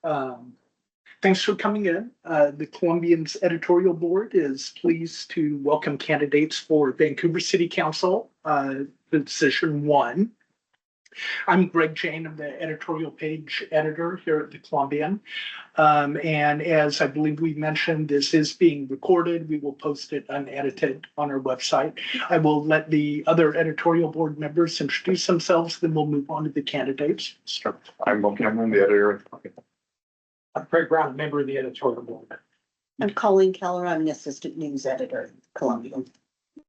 Thanks for coming in. The Columbian's editorial board is pleased to welcome candidates for Vancouver City Council, position 1. I'm Greg Jane. I'm the editorial page editor here at the Columbian. And as I believe we mentioned, this is being recorded. We will post it unedited on our website. I will let the other editorial board members introduce themselves, then we'll move on to the candidates. Start. I'm Bob Cameron, the editor. I'm Craig Brown, member of the editorial board. I'm Colleen Keller. I'm an assistant news editor at Columbian.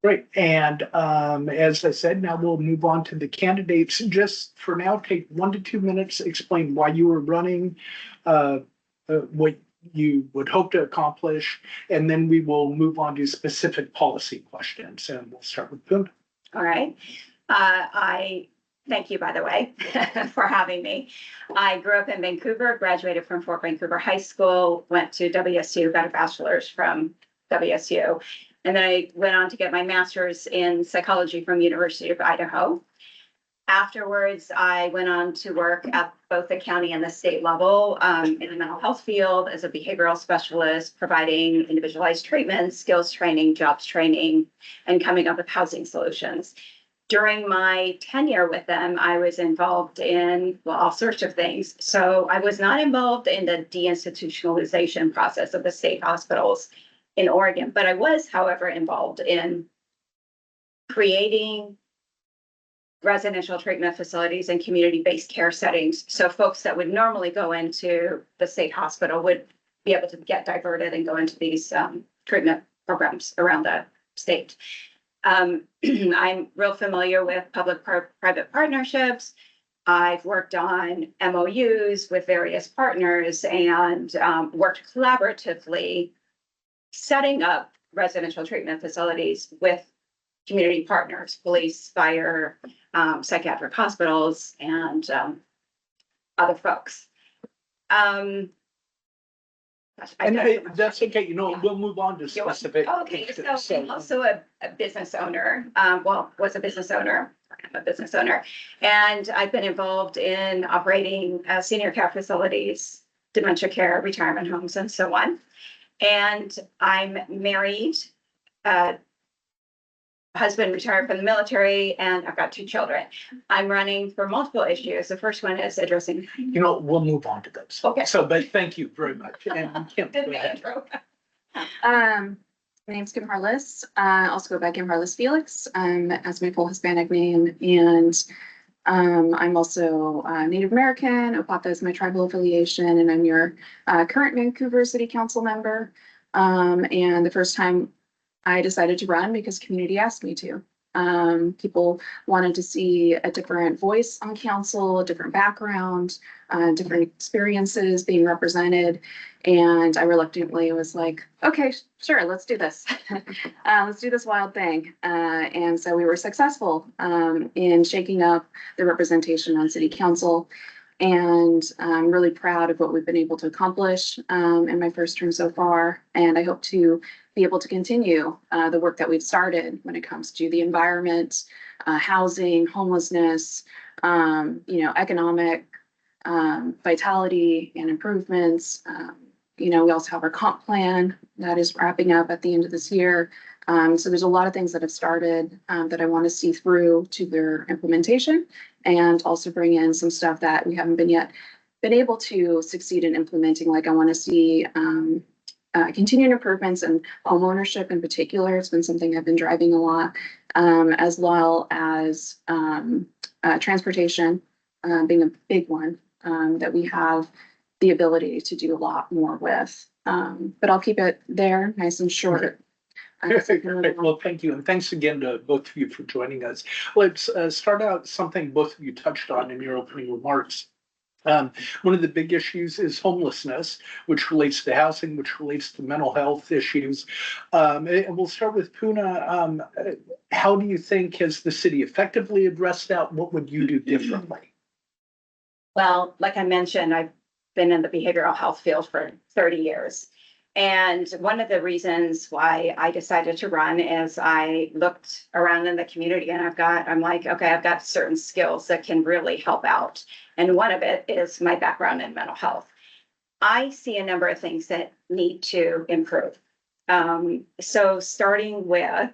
Great. And as I said, now we'll move on to the candidates. Just for now, take 1 to 2 minutes, explain why you were running, what you would hope to accomplish, and then we will move on to specific policy questions. And we'll start with Poon. All right. I thank you, by the way, for having me. I grew up in Vancouver, graduated from Fort Vancouver High School, went to WSU, got a bachelor's from WSU. And then I went on to get my master's in psychology from University of Idaho. Afterwards, I went on to work at both the county and the state level in the mental health field as a behavioral specialist, providing individualized treatment, skills training, jobs training, and coming up with housing solutions. During my tenure with them, I was involved in, well, all sorts of things. So I was not involved in the deinstitutionalization process of the state hospitals in Oregon, but I was, however, involved in creating residential treatment facilities and community-based care settings. So folks that would normally go into the state hospital would be able to get diverted and go into these treatment programs around the state. I'm real familiar with public-private partnerships. I've worked on MOUs with various partners and worked collaboratively setting up residential treatment facilities with community partners, police, fire, psychiatric hospitals, and other folks. That's okay. You know, we'll move on to specific. Okay, so I'm also a business owner. Was a business owner. I'm a business owner, and I've been involved in operating senior care facilities, dementia care, retirement homes, and so on. And I'm married, husband retired from the military, and I've got 2 children. I'm running for multiple issues. The first one is addressing. You know, we'll move on to those. Okay. So, but thank you very much. And Kim, go Good ahead. intro. My name's Kim Harless. I also go by Kim Harless Felix as my full Hispanic name. And I'm also Native American. Opapa is my tribal affiliation, and I'm your current Vancouver City Council member. And the first time I decided to run because community asked me to. People wanted to see a different voice on council, a different background, different experiences being represented. And I reluctantly was like, okay, sure, let's do this. Let's do this wild thing. And so we were successful in shaking up the representation on city council. And I'm really proud of what we've been able to accomplish in my first term so far. And I hope to be able to continue the work that we've started when it comes to the environment, housing, homelessness, economic vitality and improvements. We also have our comp plan that is wrapping up at the end of this year. So there's a lot of things that have started that I want to see through to their implementation, and also bring in some stuff that we haven't been able to succeed in implementing. Like I want to see continued improvements in home ownership in particular. It's been something I've been driving a lot, as well as transportation being a big one that we have the ability to do a lot more with. But I'll keep it there, nice and short. Well, thank you. And thanks again to both of you for joining us. Let's start out something both of you touched on in your opening remarks. One of the big issues is homelessness, which relates to housing, which relates to mental health issues. And we'll start with Puna. How do you think has the city effectively addressed that? What would you do differently? Well, like I mentioned, I've been in the behavioral health field for 30 years. And one of the reasons why I decided to run is I looked around in the community and I'm like, okay, I've got certain skills that can really help out. And one of it is my background in mental health. I see a number of things that need to improve. So starting with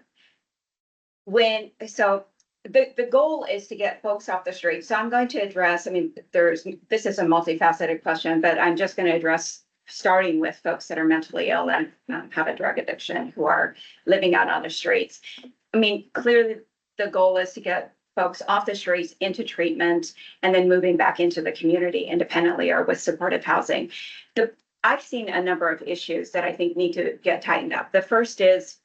the goal is to get folks off the street. So I'm going to address, I mean, this is a multifaceted question, but I'm just going to address starting with folks that are mentally ill and have a drug addiction who are living out on the streets. I mean, clearly the goal is to get folks off the streets into treatment and then moving back into the community independently or with supportive housing. I've seen a number of issues that I think need to get tightened up. The first is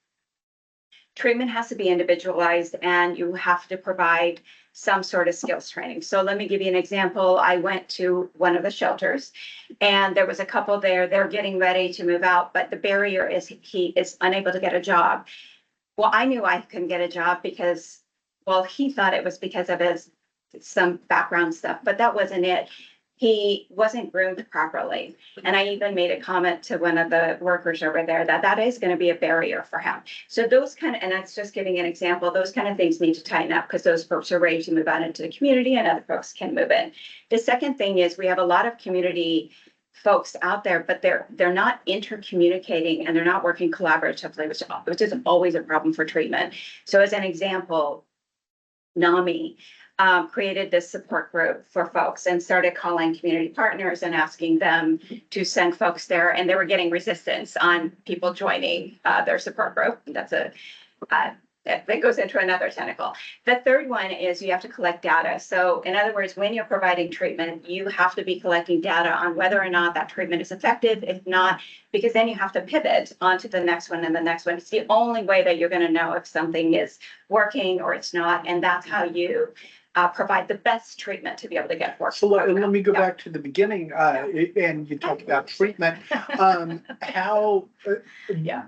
treatment has to be individualized and you have to provide some sort of skills training. So let me give you an example. I went to one of the shelters and there was a couple there, they're getting ready to move out, but the barrier is he is unable to get a job. Well, I knew I couldn't get a job because, well, he thought it was because of some background stuff, but that wasn't it. He wasn't groomed properly. And I even made a comment to one of the workers over there that is going to be a barrier for him. So those and that's just giving an example, those kind of things need to tighten up because those folks are ready to move out into the community and other folks can move in. The second thing is we have a lot of community folks out there, but they're not intercommunicating and they're not working collaboratively, which is always a problem for treatment. So as an example, NAMI created this support group for folks and started calling community partners and asking them to send folks there. And they were getting resistance on people joining their support group. That's that goes into another tentacle. The third one is you have to collect data. So in other words, when you're providing treatment, you have to be collecting data on whether or not that treatment is effective. If not, because then you have to pivot onto the next one and the next one. It's the only way that you're going to know if something is working or it's not. And that's how you provide the best treatment to be able to get work. So let me go back to the beginning, and you talked about treatment.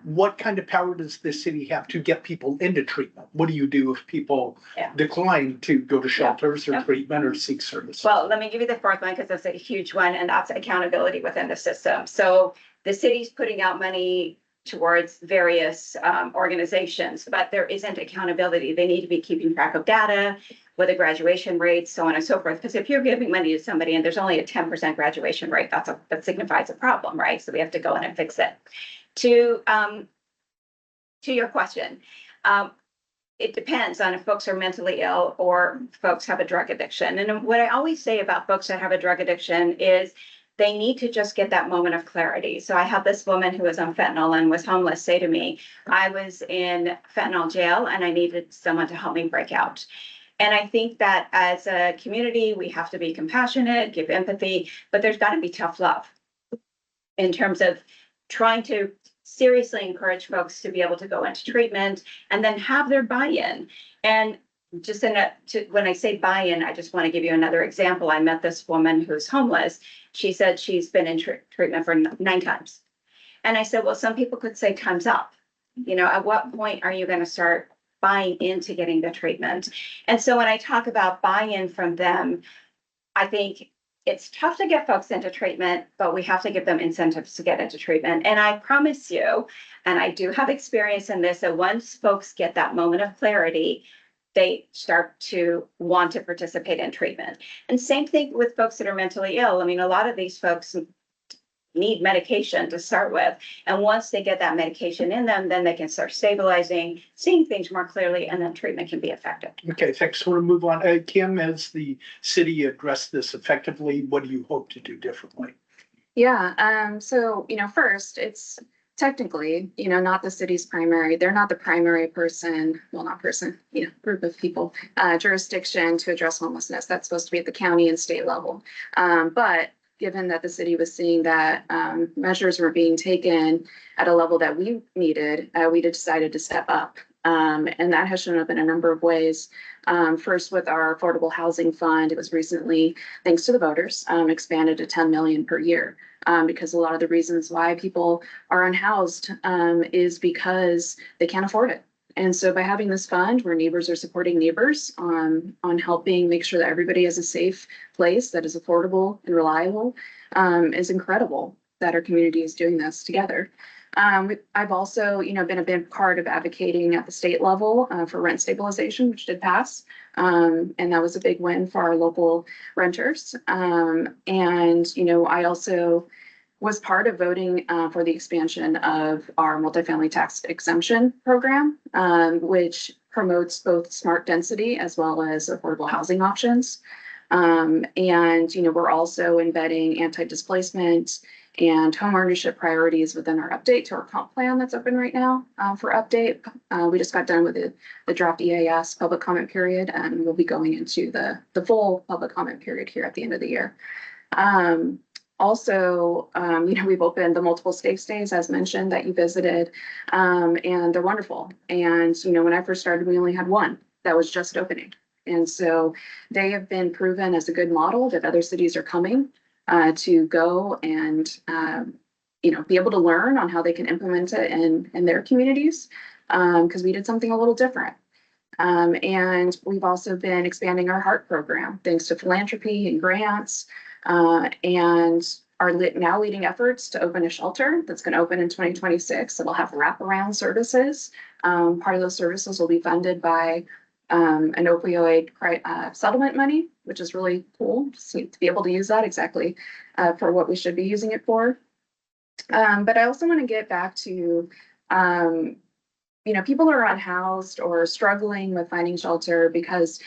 What kind of power does the city have to get people into treatment? What do you do if people decline to go to shelters or treatment or seek services? Well, let me give you the fourth one because that's a huge one, and that's accountability within the system. So the city's putting out money towards various organizations, but there isn't accountability. They need to be keeping track of data, with the graduation rates, so on and so forth. Because if you're giving money to somebody and there's only a 10% graduation rate, that signifies a problem, right? So we have to go in and fix it. To your question, it depends on if folks are mentally ill or folks have a drug addiction. And what I always say about folks that have a drug addiction is they need to just get that moment of clarity. So I had this woman who was on fentanyl and was homeless say to me, I was in fentanyl jail and I needed someone to help me break out. And I think that as a community, we have to be compassionate, give empathy, but there's got to be tough love in terms of trying to seriously encourage folks to be able to go into treatment and then have their buy-in. And just when I say buy-in, I just want to give you another example. I met this woman who's homeless. She said she's been in treatment for 9 times. And I said, well, some people could say time's up. You know, at what point are you going to start buying into getting the treatment? And so when I talk about buy-in from them, I think it's tough to get folks into treatment, but we have to give them incentives to get into treatment. And I promise you, and I do have experience in this, that once folks get that moment of clarity, they start to want to participate in treatment. And same thing with folks that are mentally ill. I mean, a lot of these folks need medication to start with. And once they get that medication in them, then they can start stabilizing, seeing things more clearly, and then treatment can be effective. Okay, thanks. We'll move on. Kim, has the city addressed this effectively? What do you hope to do differently? Yeah, so, first, it's technically, not the city's primary, they're not the primary person, well, not person, group of people, jurisdiction to address homelessness. That's supposed to be at the county and state level. But given that the city was seeing that measures were being taken at a level that we needed, we decided to step up. And that has shown up in a number of ways. First, with our affordable housing fund, it was recently, thanks to the voters, expanded to 10 million per year. Because a lot of the reasons why people are unhoused is because they can't afford it. And so by having this fund where neighbors are supporting neighbors on helping make sure that everybody has a safe place that is affordable and reliable is incredible that our community is doing this together. I've also, been a big part of advocating at the state level for rent stabilization, which did pass. And that was a big win for our local renters. And, I also was part of voting for the expansion of our multifamily tax exemption program, which promotes both smart density as well as affordable housing options. And, we're also embedding anti-displacement and home ownership priorities within our update to our comp plan that's open right now for update. We just got done with the draft EAS public comment period, and we'll be going into the full public comment period here at the end of the year. Also, we've opened the multiple safe stays, as mentioned, that you visited, and they're wonderful. And, when I first started, we only had one that was just opening. And so they have been proven as a good model that other cities are coming to go and, be able to learn on how they can implement it in their communities, because we did something a little different. And we've also been expanding our HEART program, thanks to philanthropy and grants, and are now leading efforts to open a shelter that's going to open in 2026. It'll have wraparound services. Part of those services will be funded by an opioid settlement money, which is really cool to be able to use that exactly for what we should be using it for. But I also want to get back to, people are unhoused or struggling with finding shelter because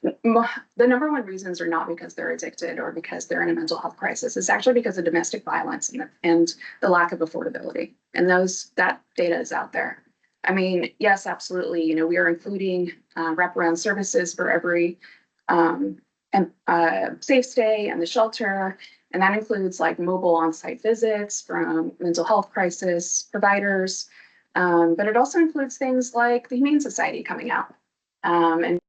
the number one reasons are not because they're addicted or because they're in a mental health crisis. It's actually because of domestic violence and the lack of affordability. And that data is out there. I mean, yes, absolutely. We are including wraparound services for every safe stay and the shelter. And that includes like mobile on-site visits from mental health crisis providers. But it also includes things like the Humane Society coming out and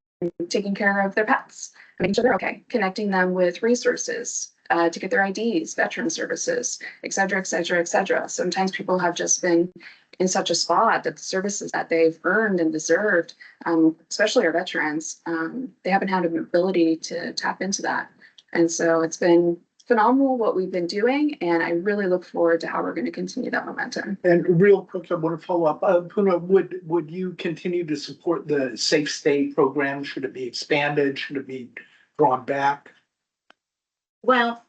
taking care of their pets, making sure they're okay, connecting them with resources to get their IDs, veteran services, et cetera, et cetera, et cetera. Sometimes people have just been in such a spot that the services that they've earned and deserved, especially our veterans, they haven't had an ability to tap into that. And so it's been phenomenal what we've been doing, and I really look forward to how we're going to continue that momentum. And real quick, I want to follow up. Puna, would you continue to support the Safe Stay program? Should it be expanded? Should it be drawn back? Well,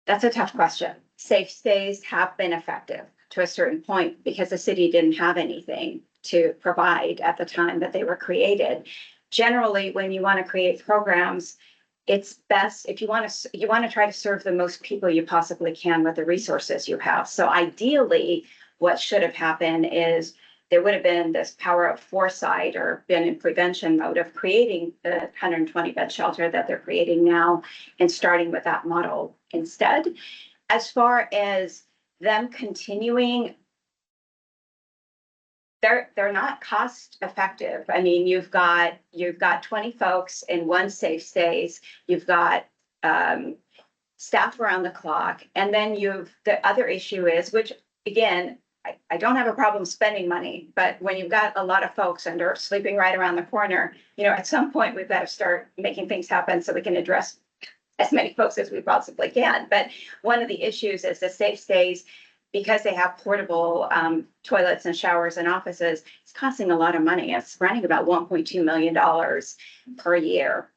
that's a tough question. Safe stays have been effective to a certain point because the city didn't have anything to provide at the time that they were created. Generally, when you want to create programs, it's best if you want to try to serve the most people you possibly can with the resources you have. So ideally, what should have happened is there would have been this power of foresight or been in prevention mode of creating the 120 bed shelter that they're creating now and starting with that model instead. As far as them continuing, they're not cost effective. I mean, you've got 20 folks in one safe stays, you've got staff around the clock, and then the other issue is, which again, I don't have a problem spending money, but when you've got a lot of folks and they're sleeping right around the corner, at some point we've got to start making things happen so we can address as many folks as we possibly can. But one of the issues is the safe stays, because they have portable toilets and showers and offices, it's costing a lot of money. It's running about $1.2 million per year.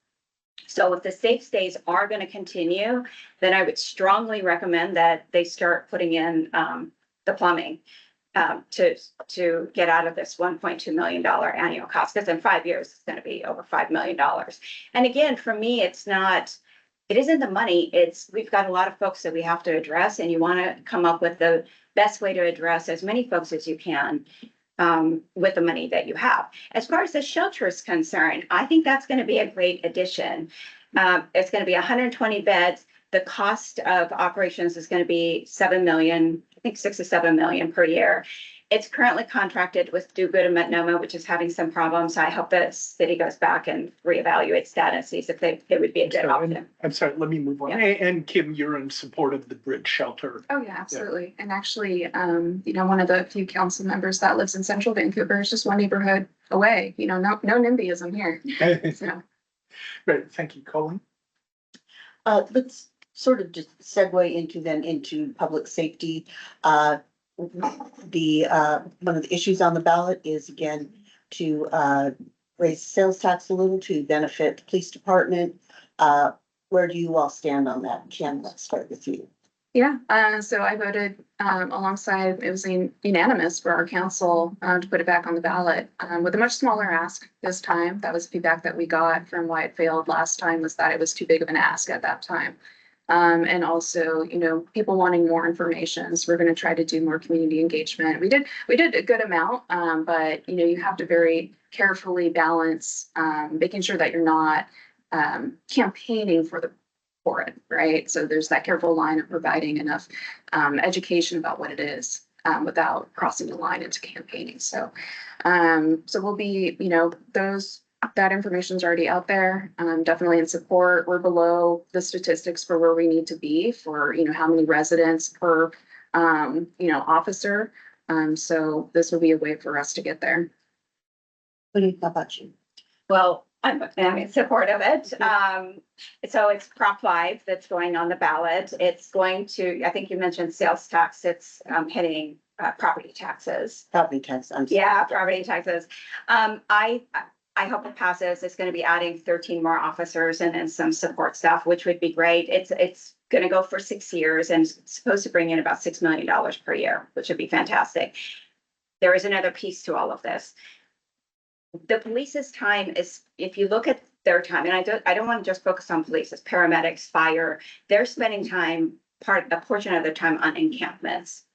So if the safe stays are going to continue, then I would strongly recommend that they start putting in the plumbing to get out of this $1.2 million annual cost, because in 5 years, it's going to be over $5 million. And again, for me, it isn't the money, we've got a lot of folks that we have to address, and you want to come up with the best way to address as many folks as you can with the money that you have. As far as the shelter is concerned, I think that's going to be a great addition. It's going to be 120 beds. The cost of operations is going to be $7 million, I think 6 to 7 million per year. It's currently contracted with Do Good and Multnomah, which is having some problems. So I hope the city goes back and reevaluates that and sees if they would be a good option. I'm sorry, let me move on. Yeah. And Kim, you're in support of the bridge shelter. Oh, yeah, absolutely. Yeah. And actually, one of the few council members that lives in central Vancouver is just one neighborhood away. No NIMBYism here. So. Great, thank you, Colin. Let's sort of just segue into public safety. The one of the issues on the ballot is again to raise sales tax a little to benefit the police department. where do you all stand on that? Ken, let's start with you. Yeah, so I voted alongside, it was unanimous for our council to put it back on the ballot with a much smaller ask this time. That was feedback that we got from why it failed last time, was that it was too big of an ask at that time. And also, you know, people wanting more information. So we're going to try to do more community engagement. We did a good amount, but you know, you have to very carefully balance making sure that you're not campaigning for it, right? So there's that careful line of providing enough education about what it is without crossing the line into campaigning. So, so we'll be, you know, that information's already out there. Definitely in support. We're below the statistics for where we need to be for, you know, how many residents per, you know, officer. So this will be a way for us to get there. How about you? Well, I'm in support of it. So it's Prop 5 that's going on the ballot. It's going to, I think you mentioned sales tax. It's hitting property taxes. Property tax. Yeah, property taxes. I hope it passes. It's going to be adding 13 more officers and then some support staff, which would be great. It's going to go for 6 years and it's supposed to bring in about $6 million per year, which would be fantastic. There is another piece to all of this. The police's time is, if you look at their time, and I don't want to just focus on police, it's paramedics, fire, they're spending time, a portion of their time on encampments.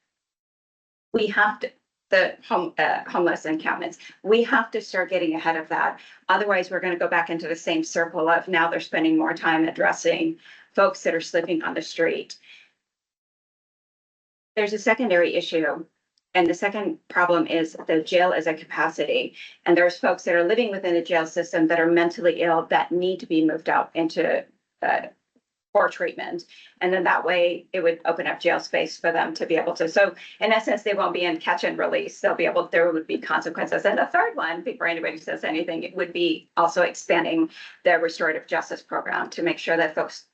We have to, the homeless encampments, we have to start getting ahead of that. Otherwise, we're going to go back into the same circle of now they're spending more time addressing folks that are sleeping on the street. There's a secondary issue. And the second problem is the jail is at capacity. And there's folks that are living within the jail system that are mentally ill that need to be moved out into for treatment. And then that way it would open up jail space for them to be able to. So in essence, they won't be in catch and release. There would be consequences. And the third one, before anybody says anything, it would be also expanding the restorative justice program to make sure that folks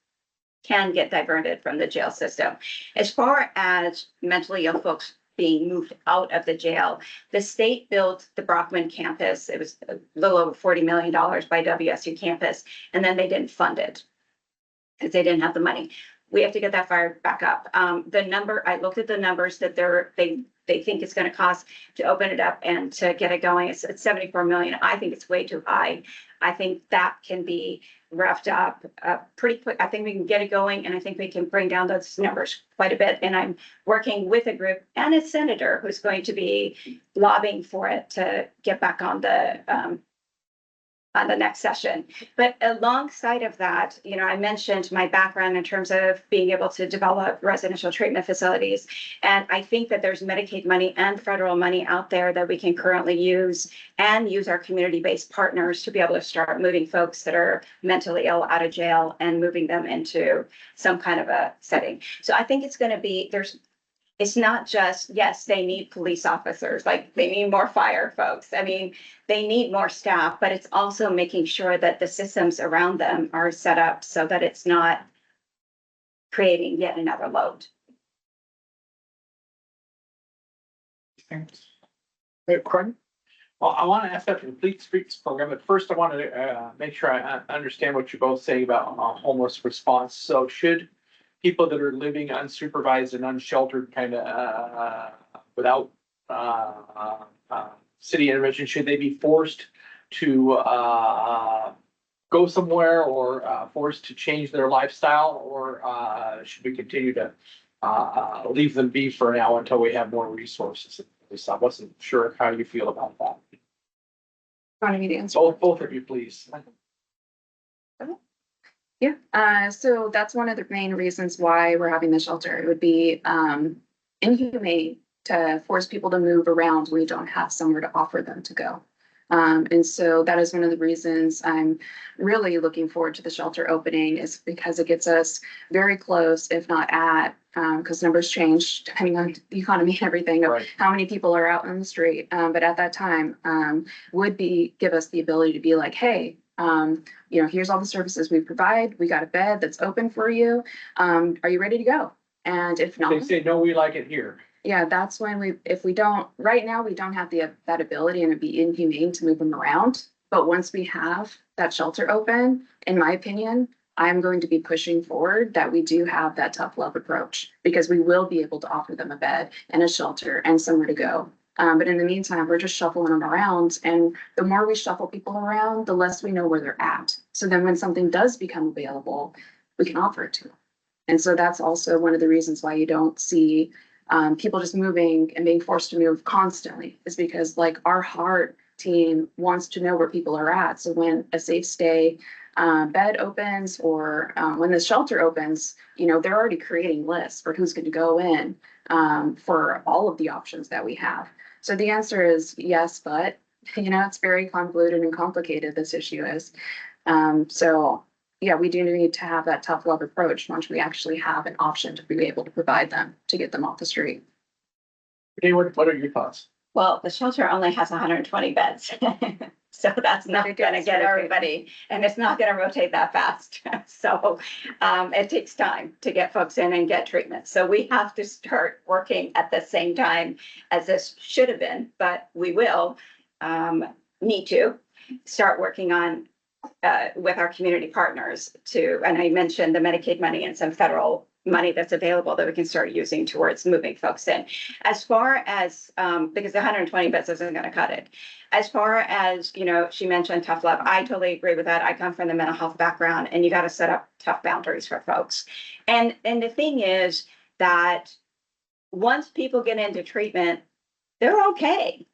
can get diverted from the jail system. As far as mentally ill folks being moved out of the jail, the state built the Brockman campus. It was a little over $40 million by WSU campus, and then they didn't fund it because they didn't have the money. We have to get that fired back up. I looked at the numbers that they think it's going to cost to open it up and to get it going. It's $74 million. I think it's way too high. I think that can be wrapped up pretty quick. I think we can get it going, and I think we can bring down those numbers quite a bit. And I'm working with a group and a senator who's going to be lobbying for it to get back on the next session. But alongside of that, you know, I mentioned my background in terms of being able to develop residential treatment facilities. And I think that there's Medicaid money and federal money out there that we can currently use and use our community-based partners to be able to start moving folks that are mentally ill out of jail and moving them into some kind of a setting. So I think it's going to be, it's not just, yes, they need police officers, like they need more fire folks. I mean, they need more staff, but it's also making sure that the systems around them are set up so that it's not creating yet another load. Thanks. Craig? Well, I want to ask about the Complete Streets program, but first I want to make sure I understand what you're both saying about homeless response. So should people that are living unsupervised and unsheltered, kind of without city intervention, should they be forced to go somewhere or forced to change their lifestyle, or should we continue to leave them be for now until we have more resources? I wasn't sure how you feel about that. Want me to answer? Both of you, please. Yeah, so that's one of the main reasons why we're having the shelter. It would be inhumane to force people to move around when we don't have somewhere to offer them to go. And so that is one of the reasons I'm really looking forward to the shelter opening, is because it gets us very close, if not at, because numbers change depending on the economy and everything, of Right. how many people are out on the street. But at that time, would give us the ability to be like, hey, you know, here's all the services we provide. We got a bed that's open for you. Are you ready to go? And if not, They say, no, we like it here. yeah, that's when if we don't, right now, we don't have that ability, and it'd be inhumane to move them around. But once we have that shelter open, in my opinion, I'm going to be pushing forward that we do have that tough love approach, because we will be able to offer them a bed and a shelter and somewhere to go. But in the meantime, we're just shuffling them around, and the more we shuffle people around, the less we know where they're at. So then when something does become available, we can offer it to them. And so that's also one of the reasons why you don't see people just moving and being forced to move constantly, is because like our heart team wants to know where people are at. So when a safe stay bed opens, or when the shelter opens, you know, they're already creating lists for who's going to go in for all of the options that we have. So the answer is yes, but you know, it's very convoluted and complicated, this issue is. So yeah, we do need to have that tough love approach once we actually have an option to be able to provide them to get them off the street. Okay, what are your thoughts? Well, the shelter only has 120 beds. So that's not It gonna does get rotate. everybody, and it's not gonna rotate that fast. So it takes time to get folks in and get treatment. So we have to start working at the same time as this should have been, but we will need to start working on with our community partners to, and I mentioned the Medicaid money and some federal money that's available that we can start using towards moving folks in. As far as, because the 120 beds isn't gonna cut it. As far as, you know, she mentioned tough love, I totally agree with that. I come from the mental health background, and you gotta set up tough boundaries for folks. And the thing is that once people get into treatment, they're okay.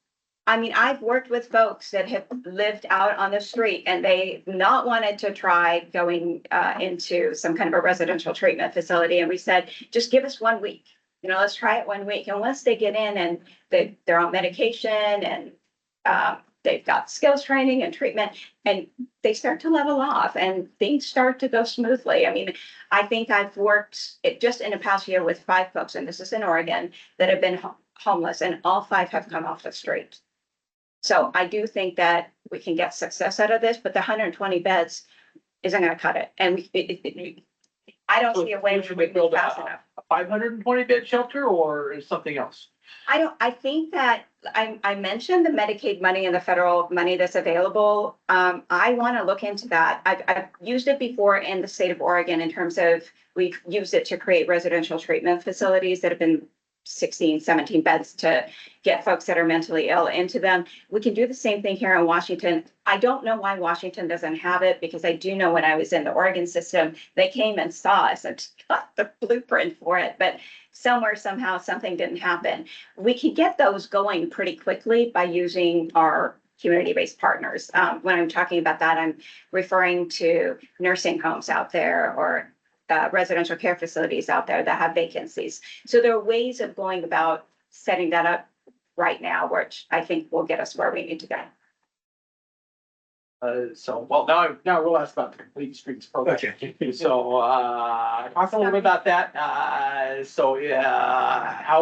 I mean, I've worked with folks that have lived out on the street, and they not wanted to try going into some kind of a residential treatment facility. And we said, just give us 1 week, you know, let's try it 1 week. And once they get in and they're on medication, and they've got skills training and treatment, and they start to level off and things start to go smoothly. I mean, I think I've worked just in the past year with 5 folks, and this is in Oregon, that have been homeless, and all 5 have come off the street. So I do think that we can get success out of this, but the 120 beds isn't gonna cut it. And I don't see a way Should we to build move fast a enough. 520 bed shelter, or is something else? I think that I mentioned the Medicaid money and the federal money that's available. I want to look into that. I've used it before in the state of Oregon in terms of, we've used it to create residential treatment facilities that have been 16, 17 beds to get folks that are mentally ill into them. We can do the same thing here in Washington. I don't know why Washington doesn't have it, because I do know when I was in the Oregon system, they came and saw us and got the blueprint for it, but somewhere, somehow, something didn't happen. We can get those going pretty quickly by using our community-based partners. When I'm talking about that, I'm referring to nursing homes out there, or residential care facilities out there that have vacancies. So there are ways of going about setting that up right now, which I think will get us where we need to go. Well, now we'll ask about the Complete Streets program. Okay. So, talk a little bit about that. How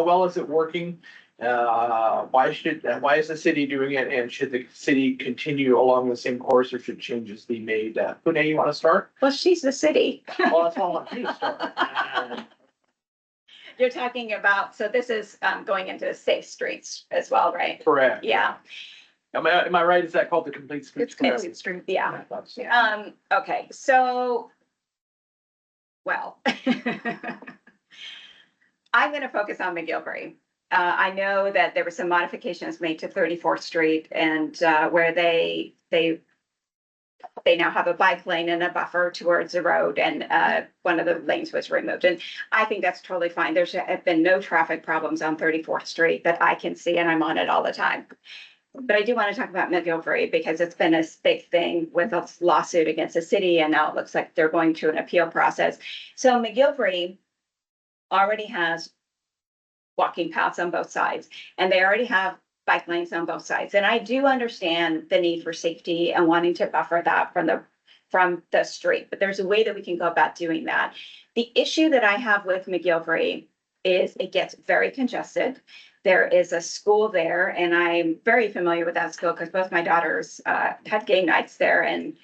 well is it working? Why is the city doing it? And should the city continue along the same course, or should changes be made? Pune, you want to start? Well, she's the city. Well, that's all I want you to start. You're talking about, so this is going into safe streets as well, right? Correct. Yeah, Am I right? Is that called the Complete Streets? It's program? complete street. yeah. Yeah. Okay, so, well, I'm gonna focus on McGilvery. I know that there were some modifications made to 34th Street, and where they now have a bike lane and a buffer towards the road, and one of the lanes was removed. And I think that's totally fine. There's have been no traffic problems on 34th Street that I can see, and I'm on it all the time. But I do want to talk about McGilvery, because it's been a big thing with a lawsuit against the city, and now it looks like they're going through an appeal process. So McGilvery already has walking paths on both sides, and they already have bike lanes on both sides. And I do understand the need for safety and wanting to buffer that from the street, but there's a way that we can go about doing that. The issue that I have with McGilvery is it gets very congested. There is a school there, and I'm very familiar with that school because both my daughters had game nights there, and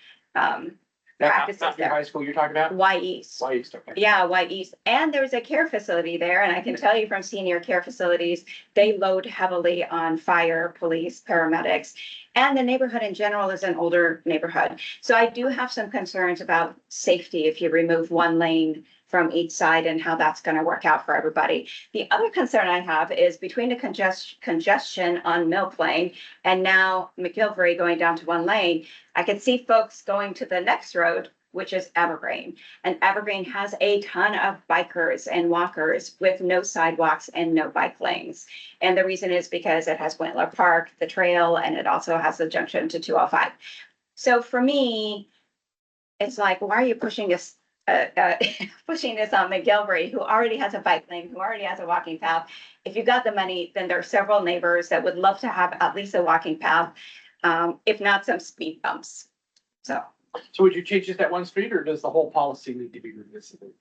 practices Not your there. high school you're talking about? Y East. Why East, okay. Yeah, White East. And there's a care facility there. And I can tell you from senior care facilities, they load heavily on fire, police, paramedics. And the neighborhood in general is an older neighborhood. So I do have some concerns about safety if you remove one lane from each side and how that's going to work out for everybody. The other concern I have is between the congestion on Milk Lane and now McGilvery going down to one lane, I can see folks going to the next road, which is Evergreen. And Evergreen has a ton of bikers and walkers with no sidewalks and no bike lanes. And the reason is because it has Wentler Park, the trail, and it also has the junction to 205. So for me, it's like, why are you pushing this, pushing this on McGilvery, who already has a bike lane, who already has a walking path? If you got the money, then there are several neighbors that would love to have at least a walking path, if not some speed bumps. So. So would you change just that one street, or does the whole policy need to be revisited?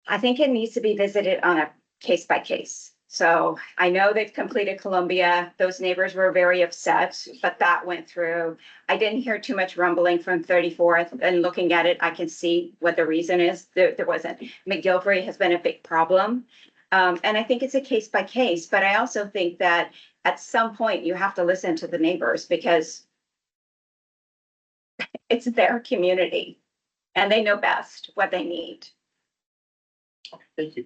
I think it needs to be visited on a case by case. So I know they've completed Columbia. Those neighbors were very upset, but that went through. I didn't hear too much rumbling from 34th, and looking at it, I can see what the reason is. There wasn't. McGilvery has been a big problem. And I think it's a case by case, but I also think that at some point you have to listen to the neighbors because it's their community and they know best what they need. Thank you.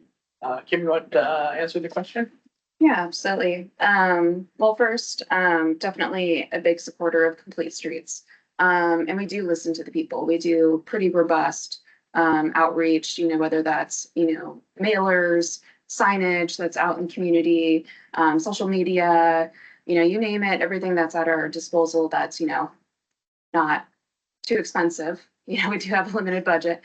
Kim, you want to answer the question? Yeah, absolutely. Well, first, definitely a big supporter of complete streets. And we do listen to the people. We do pretty robust outreach, whether that's, mailers, signage that's out in community, social media, you name it, everything that's at our disposal that's, not too expensive. We do have a limited budget.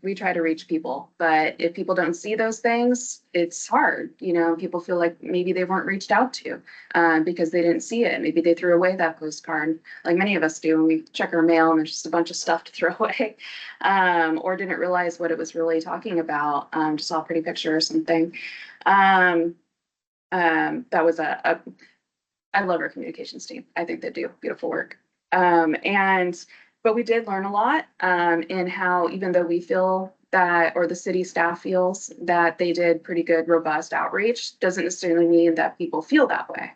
We try to reach people, but if people don't see those things, it's hard. People feel like maybe they weren't reached out to because they didn't see it. Maybe they threw away that postcard, like many of us do when we check our mail and there's just a bunch of stuff to throw away, or didn't realize what it was really talking about. Just saw a pretty picture or something. That was I love our communications team. I think they do beautiful work. But we did learn a lot in how, even though we feel that, or the city staff feels that they did pretty good, robust outreach, doesn't necessarily mean that people feel that way.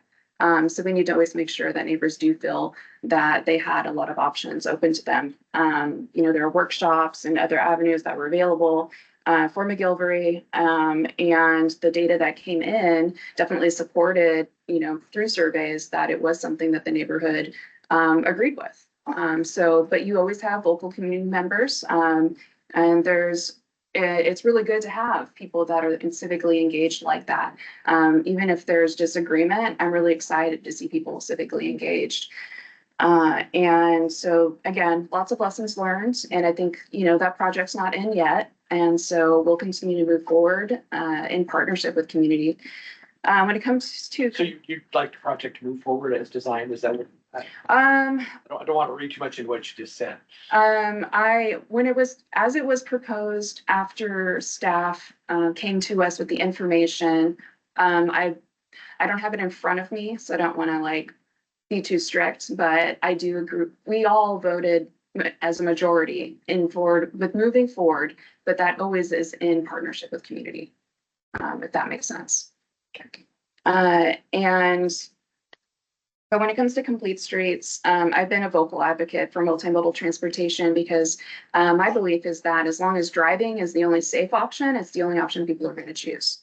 So we need to always make sure that neighbors do feel that they had a lot of options open to them. There are workshops and other avenues that were available for McGilvery, and the data that came in definitely supported, through surveys, that it was something that the neighborhood agreed with. But you always have local community members, and it's really good to have people that are civically engaged like that. Even if there's disagreement, I'm really excited to see people civically engaged. And so again, lots of lessons learned, and I think, that project's not in yet. And so we'll continue to move forward in partnership with community. When it comes to. So you'd like the project to move forward as designed, is that what? I don't want to read too much into what you just said. As it was proposed after staff came to us with the information, I don't have it in front of me, so I don't want to be too strict, but I do agree. We all voted as a majority with moving forward, but that always is in partnership with community, if that makes sense. But when it comes to complete streets, I've been a vocal advocate for multimodal transportation because my belief is that as long as driving is the only safe option, it's the only option people are going to choose.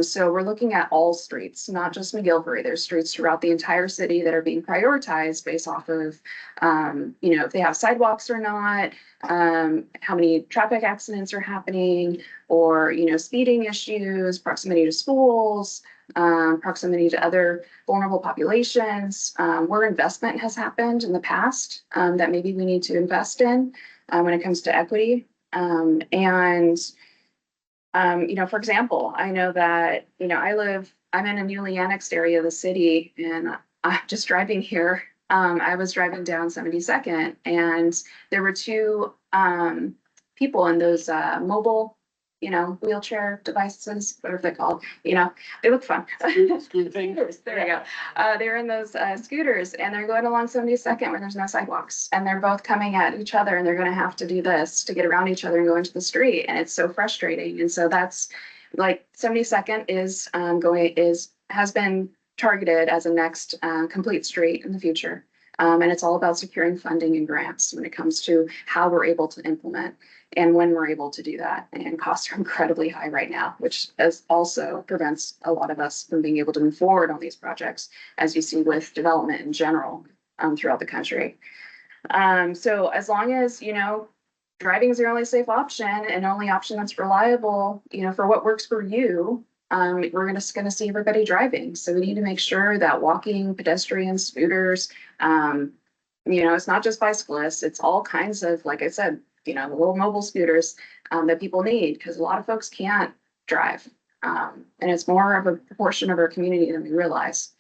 So we're looking at all streets, not just McGilvery. There's streets throughout the entire city that are being prioritized based off of, if they have sidewalks or not, how many traffic accidents are happening, or, speeding issues, proximity to schools, proximity to other vulnerable populations, where investment has happened in the past that maybe we need to invest in when it comes to equity. For example, I know that, I'm in a newly annexed area of the city, and I'm just driving here. I was driving down 72nd, and there were two people in those mobile wheelchair devices, whatever they're called, they look fun. Scooter thing. Scooters, there you go. They're in those scooters and they're going along 72nd where there's no sidewalks and they're both coming at each other and they're going to have to do this to get around each other and go into the street. And it's so frustrating. And so that's like 72nd has been targeted as a next complete street in the future. And it's all about securing funding and grants when it comes to how we're able to implement and when we're able to do that. And costs are incredibly high right now, which also prevents a lot of us from being able to move forward on these projects, as you see with development in general throughout the country. So as long as, driving is your only safe option and only option that's reliable, for what works for you, we're just going to see everybody driving. So we need to make sure that walking, pedestrians, scooters, it's not just bicyclists, it's all kinds of, like I said, the little mobile scooters that people need because a lot of folks can't drive. And it's more of a proportion of our community than we realize.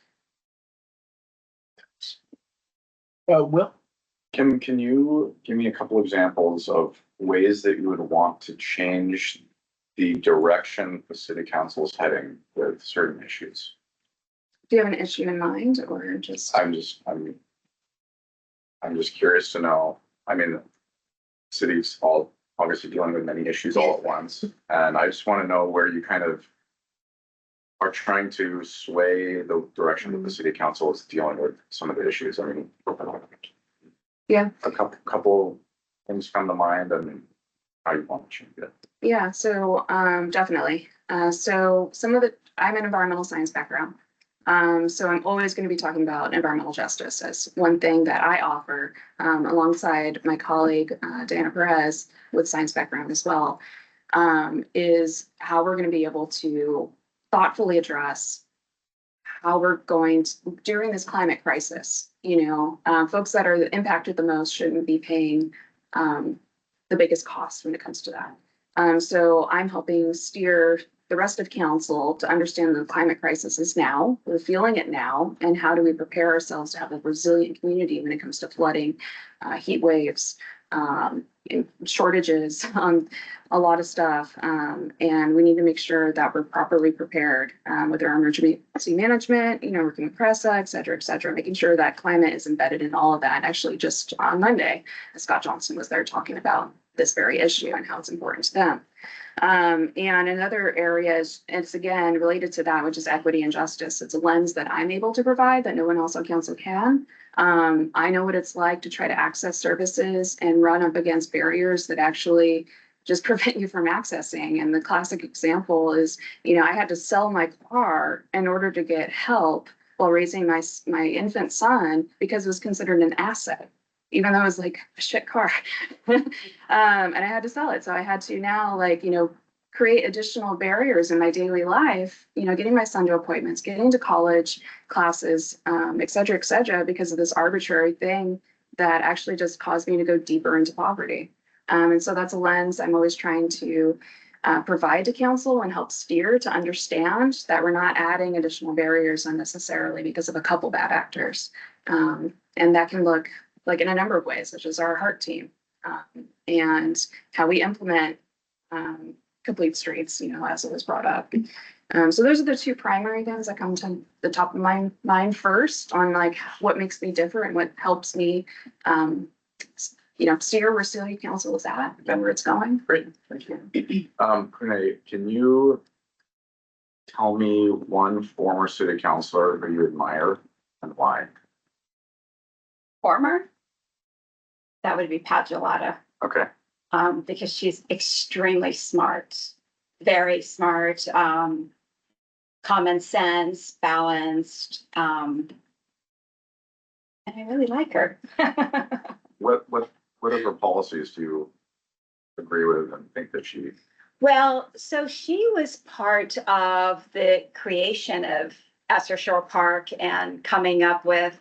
Will? Can you give me a couple examples of ways that you would want to change the direction the city council is heading with certain issues? Do you have an issue in mind or just? I'm just curious to know. I mean, cities all obviously dealing with many issues all at once, and I just want to know where you kind of are trying to sway the direction that the city council is dealing with some of the issues. I mean, Yeah. a couple things come to mind, and how you want to change it. Yeah, so definitely. So I'm an environmental science background. So I'm always going to be talking about environmental justice as one thing that I offer alongside my colleague, Diana Perez, with science background as well, is how we're going to be able to thoughtfully address how we're going to, during this climate crisis, folks that are impacted the most shouldn't be paying the biggest cost when it comes to that. So I'm helping steer the rest of council to understand the climate crisis is now, we're feeling it now, and how do we prepare ourselves to have a resilient community when it comes to flooding, heat waves, shortages, a lot of stuff. And we need to make sure that we're properly prepared with our emergency management, working with PRESA, et cetera, making sure that climate is embedded in all of that. Actually, just on Monday, Scott Johnson was there talking about this very issue and how it's important to them. And another area is, it's again related to that, which is equity and justice. It's a lens that I'm able to provide that no one else on council can. I know what it's like to try to access services and run up against barriers that actually just prevent you from accessing. And the classic example is, I had to sell my car in order to get help while raising my infant son because it was considered an asset, even though it was like a shit car. And I had to sell it. So I had to now create additional barriers in my daily life, getting my son to appointments, getting to college classes, et cetera, because of this arbitrary thing that actually just caused me to go deeper into poverty. And so that's a lens I'm always trying to provide to council and help steer to understand that we're not adding additional barriers unnecessarily because of a couple bad actors. And that can look like in a number of ways, such as our heart team and how we implement complete streets, as it was brought up. So those are the two primary things that come to the top of my mind first on like what makes me different and what helps me, steer where city council is at and where it's going. Great, thank you. Renee, can you tell me one former city councilor who you admire and why? Former? That would be Pat Gelada. Okay. Because she's extremely smart, very smart, common sense, balanced, and I really like her. What of her policies do you agree with and think that she? Well, so she was part of the creation of Esther Shore Park and coming up with,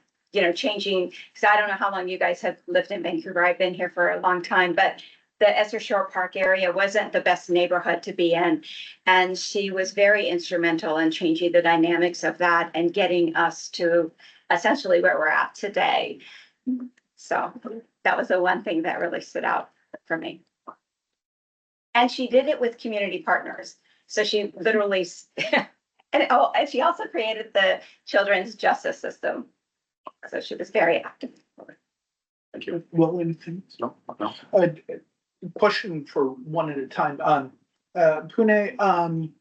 changing, because I don't know how long you guys have lived in Vancouver. I've been here for a long time, but the Esther Shore Park area wasn't the best neighborhood to be in. And she was very instrumental in changing the dynamics of that and getting us to essentially where we're at today. So that was the one thing that really stood out for me. And she did it with community partners. So she literally, and she also created the children's justice system. So she was very active. Thank you. Well, anything? No, no. Question for one at a time. Pune,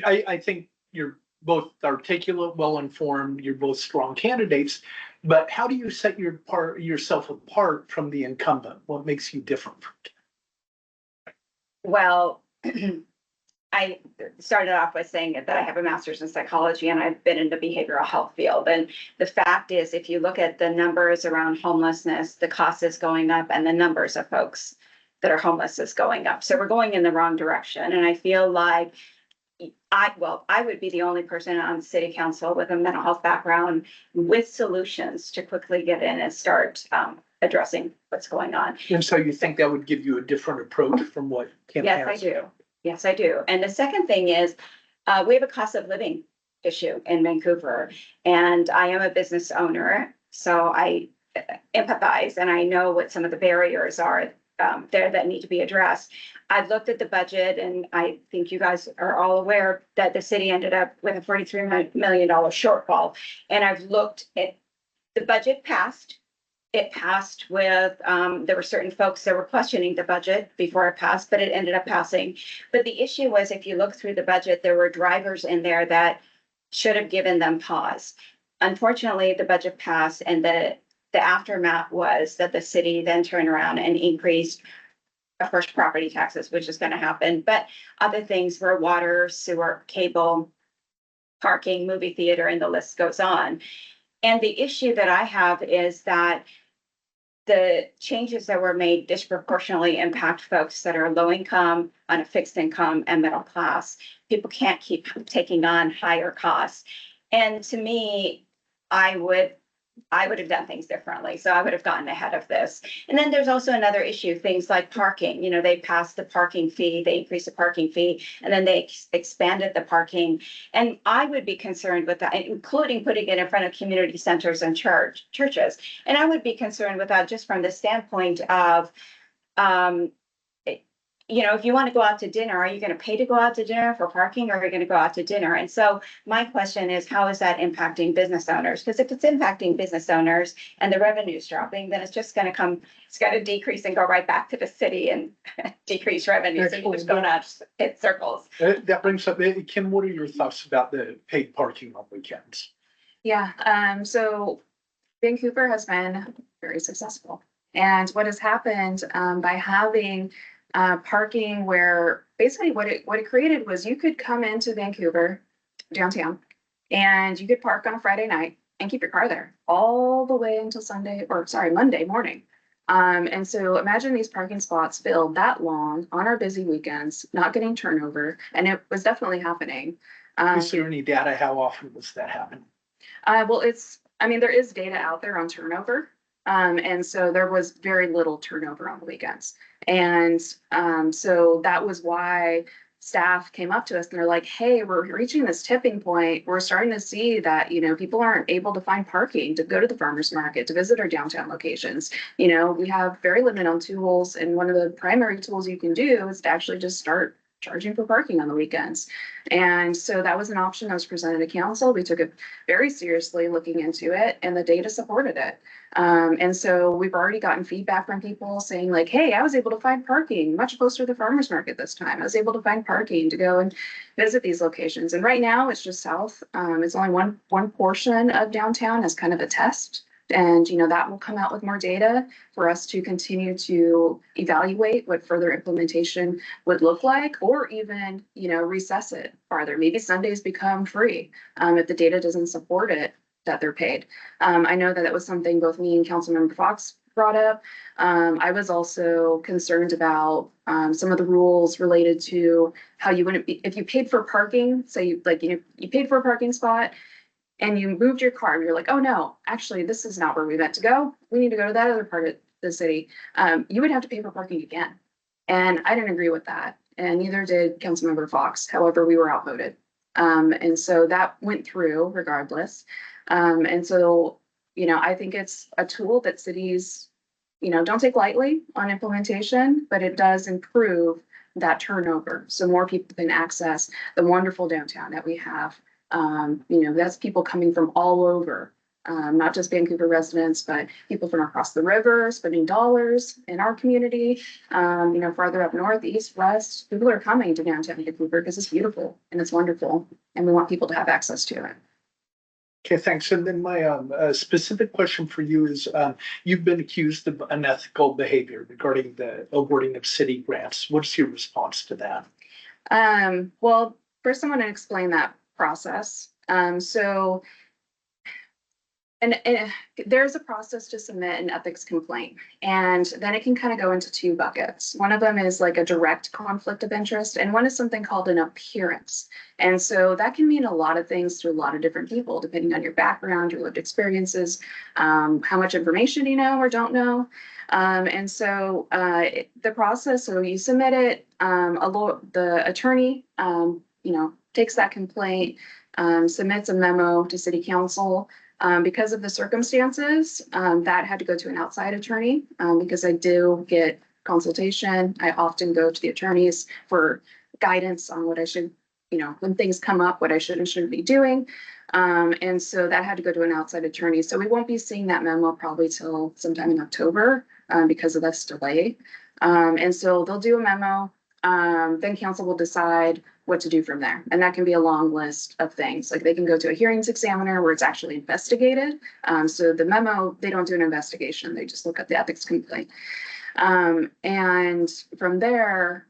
I think you're both articulate, well-informed, you're both strong candidates, but how do you set yourself apart from the incumbent? What makes you different? Well, I started off with saying that I have a master's in psychology and I've been in the behavioral health field. And the fact is, if you look at the numbers around homelessness, the cost is going up and the numbers of folks that are homeless is going up. So we're going in the wrong direction. And I feel like I would be the only person on city council with a mental health background with solutions to quickly get in and start addressing what's going on. And so you think that would give you a different approach from what Kim Yes, has? I do. Yes, I do. And the second thing is, we have a cost of living issue in Vancouver, and I am a business owner, so I empathize and I know what some of the barriers are there that need to be addressed. I've looked at the budget, and I think you guys are all aware that the city ended up with a $43 million shortfall. And I've looked at the budget passed. It passed with, there were certain folks that were questioning the budget before it passed, but it ended up passing. But the issue was, if you look through the budget, there were drivers in there that should have given them pause. Unfortunately, the budget passed, and the aftermath was that the city then turned around and increased, of course, property taxes, which is going to happen, but other things were water, sewer, cable, parking, movie theater, and the list goes on. And the issue that I have is that the changes that were made disproportionately impact folks that are low income, on a fixed income, and middle class. People can't keep taking on higher costs. And to me, I would have done things differently. So I would have gotten ahead of this. And then there's also another issue, things like parking. You know, they passed the parking fee, they increased the parking fee, and then they expanded the parking. And I would be concerned with that, including putting it in front of community centers and churches. And I would be concerned with that just from the standpoint of, you know, if you want to go out to dinner, are you going to pay to go out to dinner for parking, or are you going to go out to dinner? And so my question is, how is that impacting business owners? Because if it's impacting business owners and the revenue's dropping, then it's just going to it's going to decrease and go right back to the city and decrease revenue. So you're just going out in circles. That brings up, Kim, what are your thoughts about the paid parking on weekends? Yeah, so Vancouver has been very successful. And what has happened by having parking, where basically what it created was you could come into Vancouver downtown and you could park on a Friday night and keep your car there all the way until Monday morning. And so imagine these parking spots filled that long on our busy weekends, not getting turnover, and it was definitely happening. Is there any data? How often was that happening? Well, there is data out there on turnover. And so there was very little turnover on the weekends. And so that was why staff came up to us and they're like, hey, we're reaching this tipping point. We're starting to see that, you know, people aren't able to find parking to go to the farmer's market, to visit our downtown locations. You know, we have very limited on tools. And one of the primary tools you can do is to actually just start charging for parking on the weekends. And so that was an option that was presented to council. We took it very seriously, looking into it, and the data supported it. And so we've already gotten feedback from people saying like, hey, I was able to find parking much closer to the farmer's market this time. I was able to find parking to go and visit these locations. And right now it's just south. It's only one portion of downtown as kind of a test. And, you know, that will come out with more data for us to continue to evaluate what further implementation would look like, or even, you know, recess it farther. Maybe Sundays become free if the data doesn't support it, that they're paid. I know that was something both me and Councilmember Fox brought up. I was also concerned about some of the rules related to how you wouldn't be, if you paid for parking, so you paid for a parking spot, and you moved your car and you're like, oh no, actually, this is not where we meant to go. We need to go to that other part of the city. You would have to pay for parking again. And I didn't agree with that. And neither did Councilmember Fox. However, we were outvoted. And so that went through regardless. And so, you know, I think it's a tool that cities, you know, don't take lightly on implementation, but it does improve that turnover. So more people can access the wonderful downtown that we have. You know, that's people coming from all over, not just Vancouver residents, but people from across the river spending dollars in our community. You know, farther up north, east, west, people are coming to downtown Vancouver because it's beautiful and it's wonderful. And we want people to have access to it. Okay, thanks. And then my specific question for you is, you've been accused of unethical behavior regarding the awarding of city grants. What's your response to that? Well, first I want to explain that process. So there's a process to submit an ethics complaint, and then it can kind of go into two buckets. One of them is like a direct conflict of interest, and one is something called an appearance. And so that can mean a lot of things to a lot of different people, depending on your background, your lived experiences, how much information you know or don't know. And so the process, so you submit it, the attorney, you know, takes that complaint, submits a memo to city council. Because of the circumstances, that had to go to an outside attorney, because I do get consultation. I often go to the attorneys for guidance on what I should, you know, when things come up, what I should and shouldn't be doing. And so that had to go to an outside attorney. So we won't be seeing that memo probably till sometime in October, because of this delay. And so they'll do a memo. Then council will decide what to do from there. And that can be a long list of things. Like they can go to a hearings examiner where it's actually investigated. So the memo, they don't do an investigation. They just look at the ethics complaint. And from there,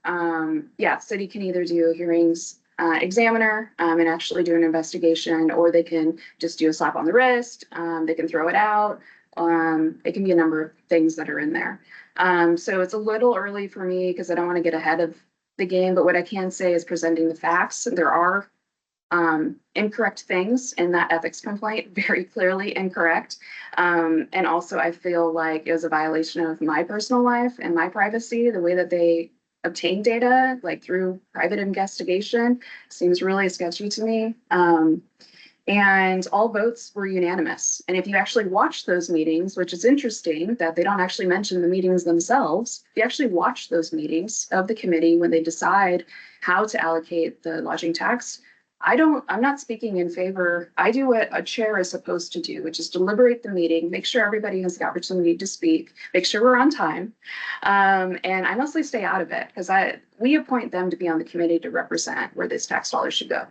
yeah, city can either do a hearings examiner and actually do an investigation, or they can just do a slap on the wrist. They can throw it out. It can be a number of things that are in there. So it's a little early for me because I don't want to get ahead of the game, but what I can say is presenting the facts. There are incorrect things in that ethics complaint, very clearly incorrect. And also I feel like it was a violation of my personal life and my privacy. The way that they obtain data, like through private investigation, seems really sketchy to me. And all votes were unanimous. And if you actually watch those meetings, which is interesting that they don't actually mention the meetings themselves, if you actually watch those meetings of the committee when they decide how to allocate the lodging tax, I'm not speaking in favor. I do what a chair is supposed to do, which is deliberate the meeting, make sure everybody has the opportunity to speak, make sure we're on time. And I mostly stay out of it because we appoint them to be on the committee to represent where this tax dollars should go.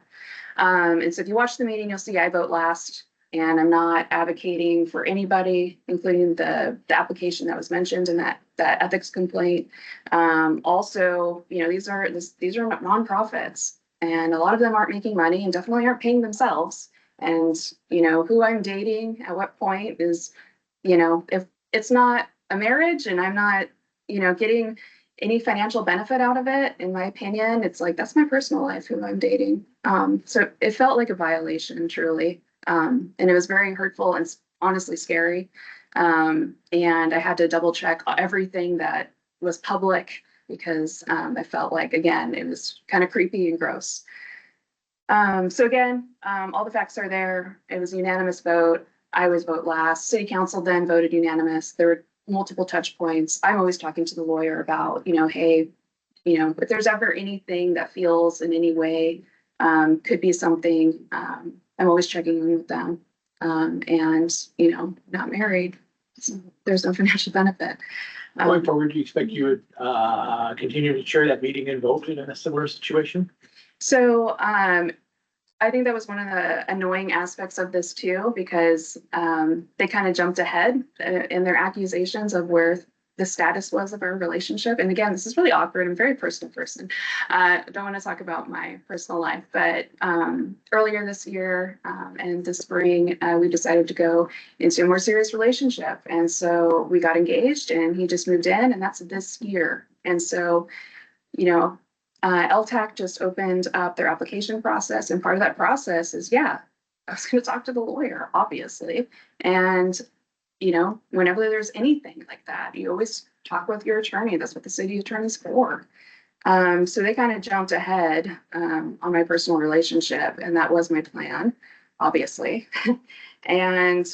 And so if you watch the meeting, you'll see I vote last, and I'm not advocating for anybody, including the application that was mentioned in that ethics complaint. Also, you know, these are nonprofits, and a lot of them aren't making money and definitely aren't paying themselves. And, you know, who I'm dating at what point is, you know, if it's not a marriage and I'm not, you know, getting any financial benefit out of it, in my opinion, it's like, that's my personal life, who I'm dating. So it felt like a violation, truly. And it was very hurtful and honestly scary. And I had to double check everything that was public because I felt like, again, it was kind of creepy and gross. So again, all the facts are there. It was a unanimous vote. I always vote last. City council then voted unanimous. There were multiple touch points. I'm always talking to the lawyer about, you know, hey, you know, if there's ever anything that feels in any way could be something, I'm always checking in with them. And, you know, not married, so there's no financial benefit. Going forward, do you expect you would continue to chair that meeting and vote in a similar situation? So I think that was one of the annoying aspects of this too, because they kind of jumped ahead in their accusations of where the status was of our relationship. And again, this is really awkward. I'm very personal person. I don't want to talk about my personal life, but earlier this year and this spring, we decided to go into a more serious relationship. And so we got engaged and he just moved in, and that's this year. And so, you know, LTAC just opened up their application process, and part of that process is, yeah, I was going to talk to the lawyer, obviously. And, you know, whenever there's anything like that, you always talk with your attorney. That's what the city attorney's for. So they kind of jumped ahead on my personal relationship, and that was my plan, obviously. And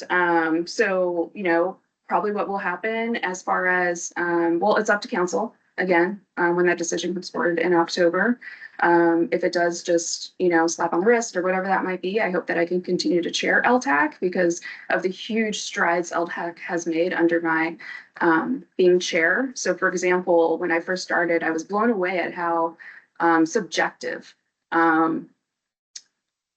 so, you know, probably what will happen as far as, well, it's up to council. again, when that decision comes forward in October. If it does just, slap on the wrist or whatever that might be, I hope that I can continue to chair LTAC because of the huge strides LTAC has made under my being chair. So for example, when I first started, I was blown away at how subjective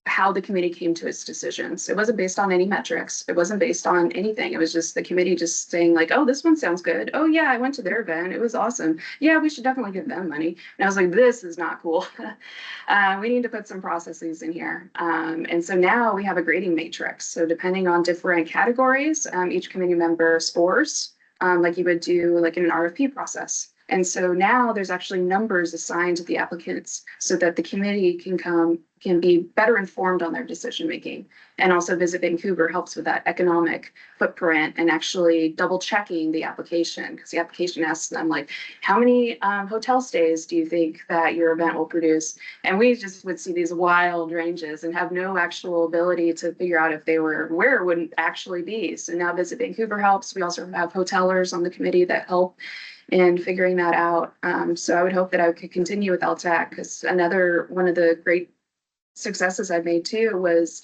how the committee came to its decisions. It wasn't based on any metrics. It wasn't based on anything. It was just the committee just saying like, oh, this one sounds good. Oh yeah, I went to their event. It was awesome. Yeah, we should definitely give them money. And I was like, this is not cool. We need to put some processes in here. And so now we have a grading matrix. So depending on different categories, each committee member scores like you would do like in an RFP process. And so now there's actually numbers assigned to the applicants so that the committee can be better informed on their decision making. And also Visit Vancouver helps with that economic footprint and actually double checking the application because the application asks them like, how many hotel stays do you think that your event will produce? And we just would see these wild ranges and have no actual ability to figure out if they were where it wouldn't actually be. So now Visit Vancouver helps. We also have hotelers on the committee that help in figuring that out. So I would hope that I could continue with LTAC because another one of the great successes I've made too was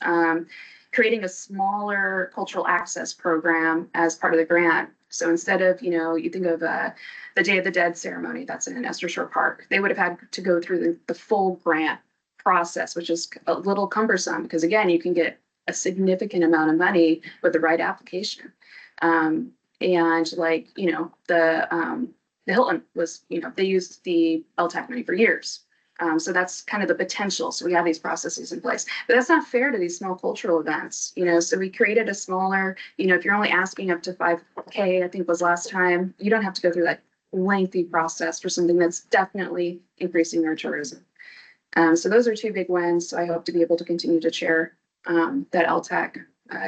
creating a smaller cultural access program as part of the grant. So instead of, you think of the Day of the Dead ceremony that's in Esther Shore Park, they would have had to go through the full grant process, which is a little cumbersome because again, you can get a significant amount of money with the right application. And like, the Hilton was, they used the LTAC money for years. So that's kind of the potential. So we have these processes in place, but that's not fair to these small cultural events, so we created a smaller, if you're only asking up to 5K, I think was last time, you don't have to go through that lengthy process for something that's definitely increasing our tourism. So those are two big wins. So I hope to be able to continue to chair that LTAC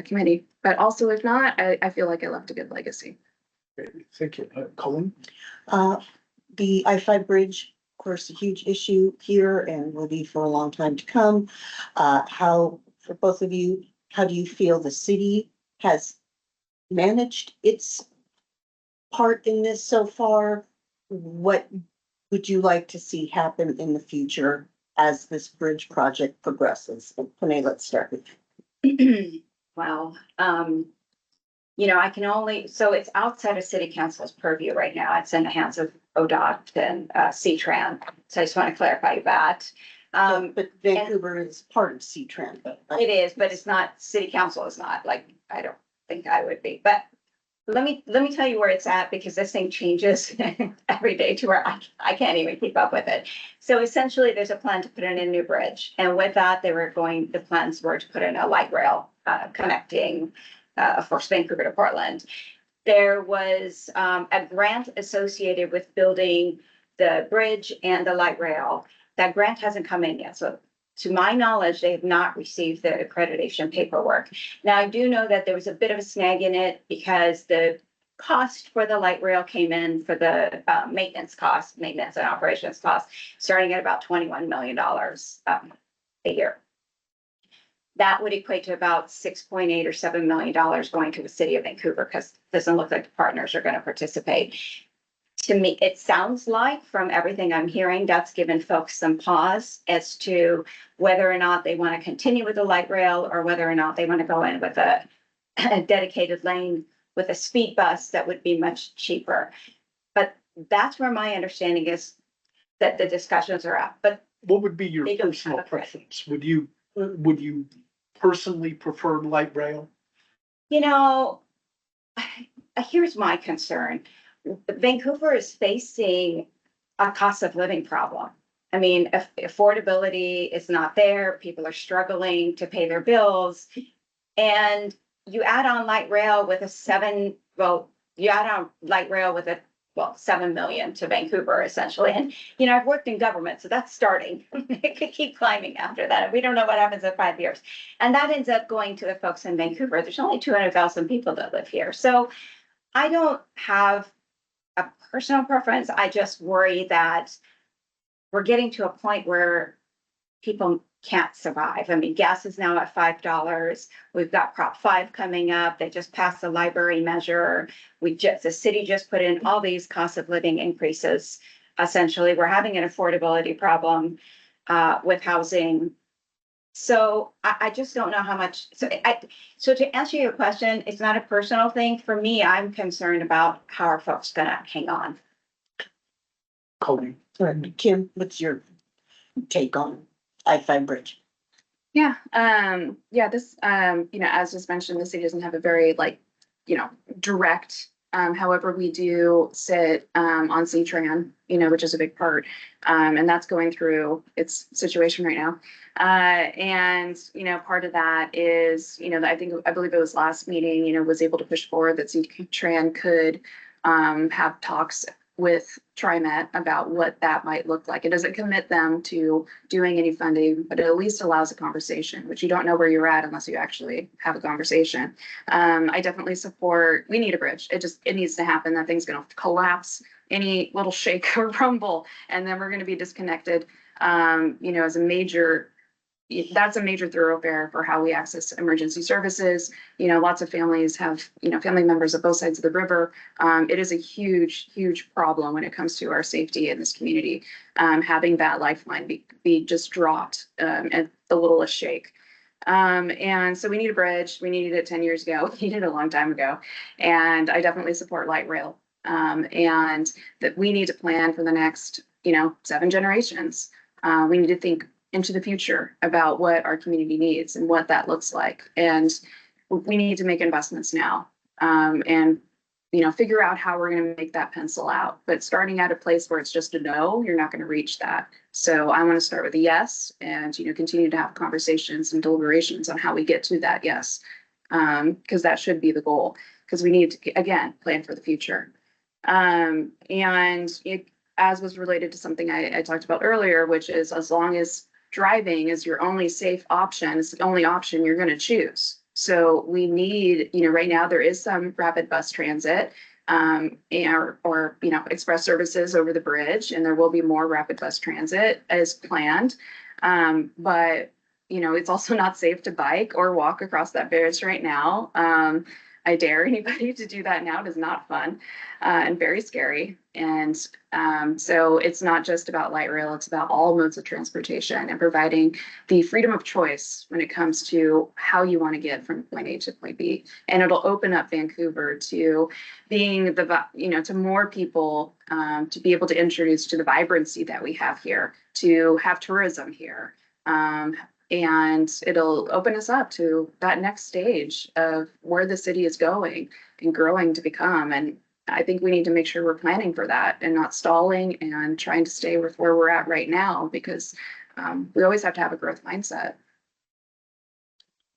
committee, but also if not, I feel like I left a good legacy. Great. Thank you. Colin? The I-5 bridge, of course, a huge issue here and will be for a long time to come. How, for both of you, how do you feel the city has managed its part in this so far? What would you like to see happen in the future as this bridge project progresses? Panay, let's start with you. Well, I can only, so it's outside of city council's purview right now. It's in the hands of ODOT and CTRAN. So I just want to clarify that. But Vancouver is part of C-Trans. It is, but it's not, city council is not, like, I don't think I would be, but let me tell you where it's at because this thing changes every day to where I can't even keep up with it. So essentially there's a plan to put in a new bridge. And with that, the plans were to put in a light rail connecting of course, Vancouver to Portland. There was a grant associated with building the bridge and the light rail. That grant hasn't come in yet. So to my knowledge, they have not received the accreditation paperwork. Now, I do know that there was a bit of a snag in it because the cost for the light rail came in for the maintenance and operations cost, starting at about $21 million a year. That would equate to about $6.8 or $7 million going to the city of Vancouver because it doesn't look like the partners are going to participate. To me, it sounds like from everything I'm hearing, that's given folks some pause as to whether or not they want to continue with the light rail or whether or not they want to go in with a dedicated lane with a speed bus that would be much cheaper. But that's where my understanding is that the discussions are at. But what would be your they don't personal have a plan. preference? Would you personally prefer light rail? Here's my concern. Vancouver is facing a cost of living problem. I mean, affordability is not there. People are struggling to pay their bills. And you add on light rail with $7 million to Vancouver, essentially. And, I've worked in government, so that's starting. It could keep climbing after that. And we don't know what happens in 5 years. And that ends up going to the folks in Vancouver. There's only 200,000 people that live here. So I don't have a personal preference. I just worry that we're getting to a point where people can't survive. I mean, gas is now at $5. We've got Prop 5 coming up. They just passed the library measure. The city just put in all these cost of living increases. Essentially, we're having an affordability problem with housing. So I just don't know how much, so to answer your question, it's not a personal thing. For me, I'm concerned about how are folks gonna hang on. Colleen. Kim, what's your take on I-5 bridge? Yeah, this, as just mentioned, the city doesn't have a very direct, however, we do sit, on C-Tran, which is a big part. And that's going through its situation right now. And part of that is, I believe it was last meeting, was able to push forward that C-Tran could, have talks with TriMet about what that might look like. It doesn't commit them to doing any funding, but it at least allows a conversation, which you don't know where you're at unless you actually have a conversation. I definitely support, we need a bridge. It needs to happen. That thing's going to collapse any little shake or rumble, and then we're going to be disconnected. As a major, that's a major thoroughfare for how we access emergency services. Lots of families have, family members at both sides of the river. It is a huge, huge problem when it comes to our safety in this community. Having that lifeline be just dropped at the littlest shake. And so we need a bridge. We needed it 10 years ago. We needed it a long time ago. And I definitely support light rail. And that we need to plan for the next, 7 generations. We need to think into the future about what our community needs and what that looks like. And we need to make investments now, and figure out how we're going to make that pencil out. But starting at a place where it's just a no, you're not going to reach that. So I want to start with a yes, and continue to have conversations and deliberations on how we get to that yes, because that should be the goal. Because we need to, again, plan for the future. And it, as was related to something I talked about earlier, which is as long as driving is your only safe option, it's the only option you're going to choose. So we need, right now there is some rapid bus transit, or express services over the bridge, and there will be more rapid bus transit as planned. But it's also not safe to bike or walk across that bridge right now. I dare anybody to do that now. It is not fun, and very scary. And so it's not just about light rail, it's about all modes of transportation and providing the freedom of choice when it comes to how you want to get from point A to point B. And it'll open up Vancouver to being to more people, to be able to introduce to the vibrancy that we have here, to have tourism here. And it'll open us up to that next stage of where the city is going and growing to become. And I think we need to make sure we're planning for that and not stalling and trying to stay with where we're at right now, because we always have to have a growth mindset.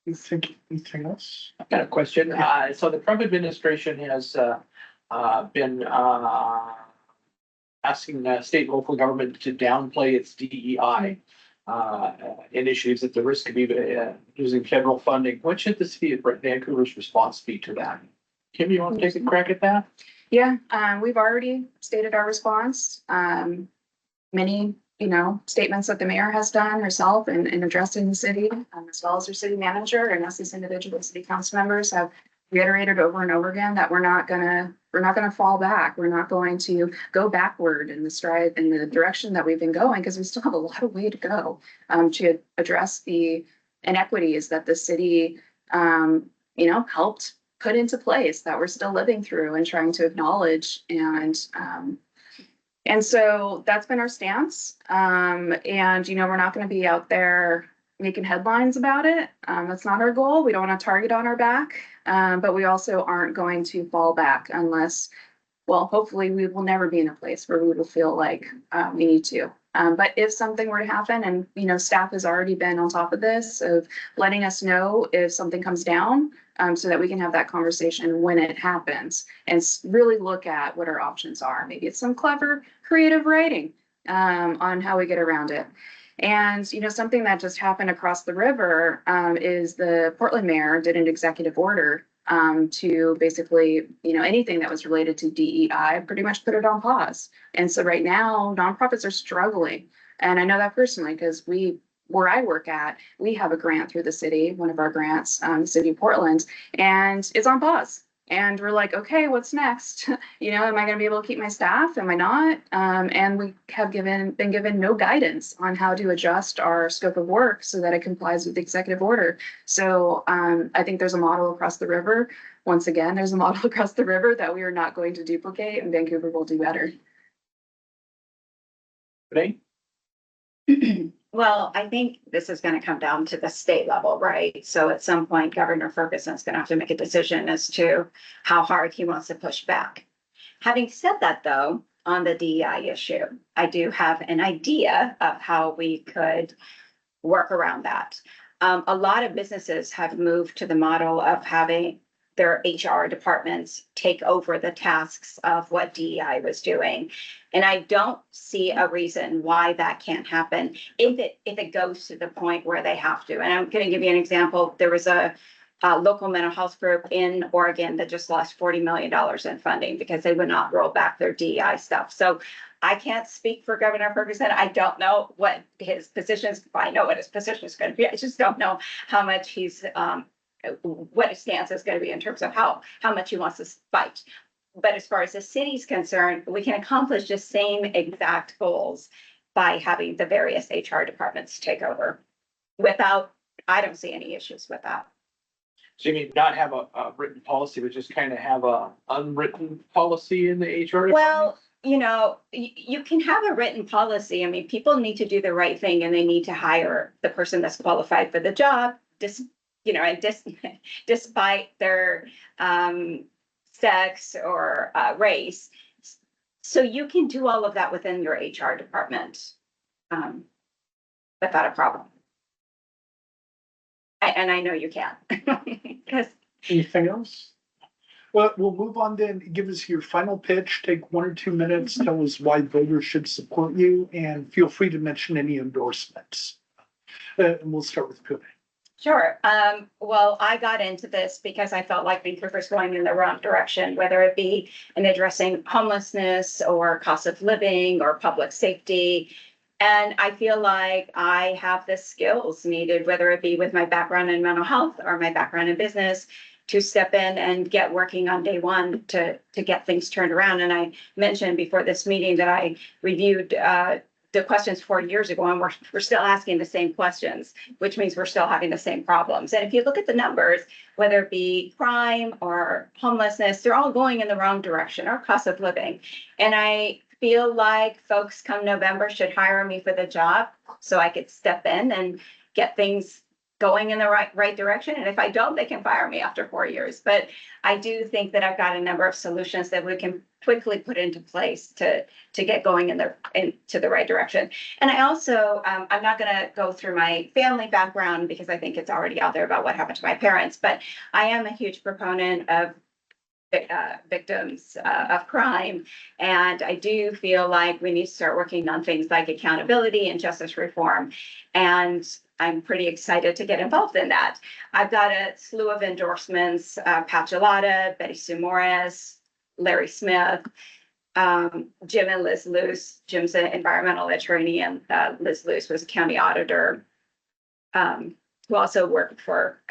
Anything else? I've got a question. So the Trump administration has been asking state and local government to downplay its DEI initiatives at the risk of even using federal funding. What should the city of Vancouver's response be to that? Kim, you want to take a crack at that? Yeah, we've already stated our response. Many, statements that the mayor has done herself in addressing the city, as well as her city manager and us as individual city council members have reiterated over and over again that we're not gonna fall back. We're not going to go backward in the direction that we've been going, because we still have a lot of way to go to address the inequities that the city helped put into place that we're still living through and trying to acknowledge. And so that's been our stance. And we're not going to be out there making headlines about it. That's not our goal. We don't want to target on our back, but we also aren't going to fall back unless, well, hopefully we will never be in a place where we will feel like we need to. But if something were to happen, and staff has already been on top of this, of letting us know if something comes down, so that we can have that conversation when it happens and really look at what our options are. Maybe it's some clever, creative writing on how we get around it. And something that just happened across the river is the Portland mayor did an executive order to basically, anything that was related to DEI, pretty much put it on pause. And so right now, nonprofits are struggling. And I know that personally, because we where I work at, we have a grant through the city, one of our grants, the city of Portland, and it's on pause. And we're like, okay, what's next? You know, am I going to be able to keep my staff? Am I not? And we have been given no guidance on how to adjust our scope of work so that it complies with the executive order. So I think there's a model across the river. Once again, there's a model across the river that we are not going to duplicate, and Vancouver will do better. Renee? Well, I think this is gonna come down to the state level, right? So at some point, Governor Ferguson's gonna have to make a decision as to how hard he wants to push back. Having said that, though, on the DEI issue, I do have an idea of how we could work around that. A lot of businesses have moved to the model of having their HR departments take over the tasks of what DEI was doing. And I don't see a reason why that can't happen if it goes to the point where they have to. And I'm going to give you an example. There was a local mental health group in Oregon that just lost $40 million in funding because they would not roll back their DEI stuff. So I can't speak for Governor Ferguson. I don't know what his position is. I know what his position is going to be. I just don't know how much he's what his stance is going to be in terms of how much he wants to fight. But as far as the city's concerned, we can accomplish the same exact goals by having the various HR departments take over without, I don't see any issues with that. So you mean not have a written policy, but just kind of have a unwritten policy in the HR department? Well, you know, you can have a written policy. I mean, people need to do the right thing and they need to hire the person that's qualified for the job. Despite their sex or race. So you can do all of that within your HR department without a problem. And I know you can. Because Anything else? Well, we'll move on then. Give us your final pitch, take 1 or 2 minutes, tell us why voters should support you, and feel free to mention any endorsements. And we'll start with Pune. Sure. Well, I got into this because I felt like Vancouver's going in the wrong direction, whether it be in addressing homelessness or cost of living or public safety. And I feel like I have the skills needed, whether it be with my background in mental health or my background in business, to step in and get working on day one to get things turned around. And I mentioned before this meeting that I reviewed the questions 4 years ago, and we're still asking the same questions, which means we're still having the same problems. And if you look at the numbers, whether it be crime or homelessness, they're all going in the wrong direction, or cost of living. And I feel like folks come November should hire me for the job so I could step in and get things going in the right direction. And if I don't, they can fire me after 4 years. But I do think that I've got a number of solutions that we can quickly put into place to get going into the right direction. And I also, I'm not going to go through my family background because I think it's already out there about what happened to my parents, but I am a huge proponent of victims of crime. And I do feel like we need to start working on things like accountability and justice reform. And I'm pretty excited to get involved in that. I've got a slew of endorsements, Pat Gelada, Betty Sue Morris, Larry Smith, Jim and Liz Luce. Jim's an environmental attorney, and Liz Luce was a county auditor, who also worked for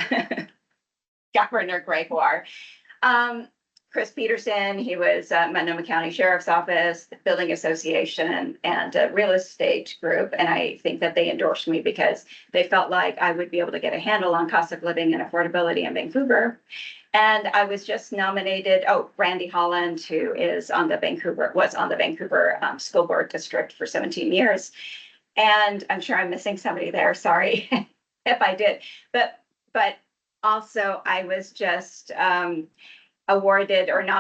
Governor Gregoire. Chris Peterson, he was Multnomah County Sheriff's Office, Building Association, and a real estate group. And I think that they endorsed me because they felt like I would be able to get a handle on cost of living and affordability in Vancouver. And I was just nominated, Randy Holland, who was on the Vancouver School Board District for 17 years. And I'm sure I'm missing somebody there, sorry if I did. But also I was just awarded, and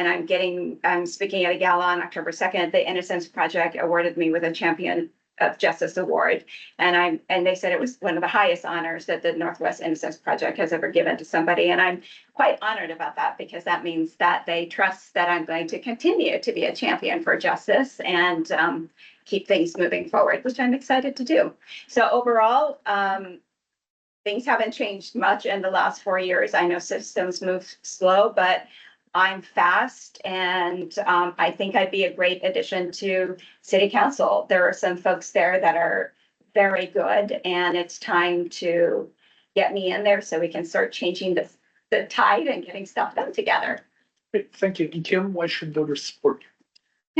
I'm speaking at a gala on October 2nd. The Innocence Project awarded me with a Champion of Justice Award. And they said it was one of the highest honors that the Northwest Innocence Project has ever given to somebody. And I'm quite honored about that because that means that they trust that I'm going to continue to be a champion for justice and keep things moving forward, which I'm excited to do. So overall, things haven't changed much in the last 4 years. I know systems move slow, but I'm fast, and I think I'd be a great addition to City Council. There are some folks there that are very good, and it's time to get me in there so we can start changing the tide and getting stuff done together. Great, thank you. And Kim, why should voters support you?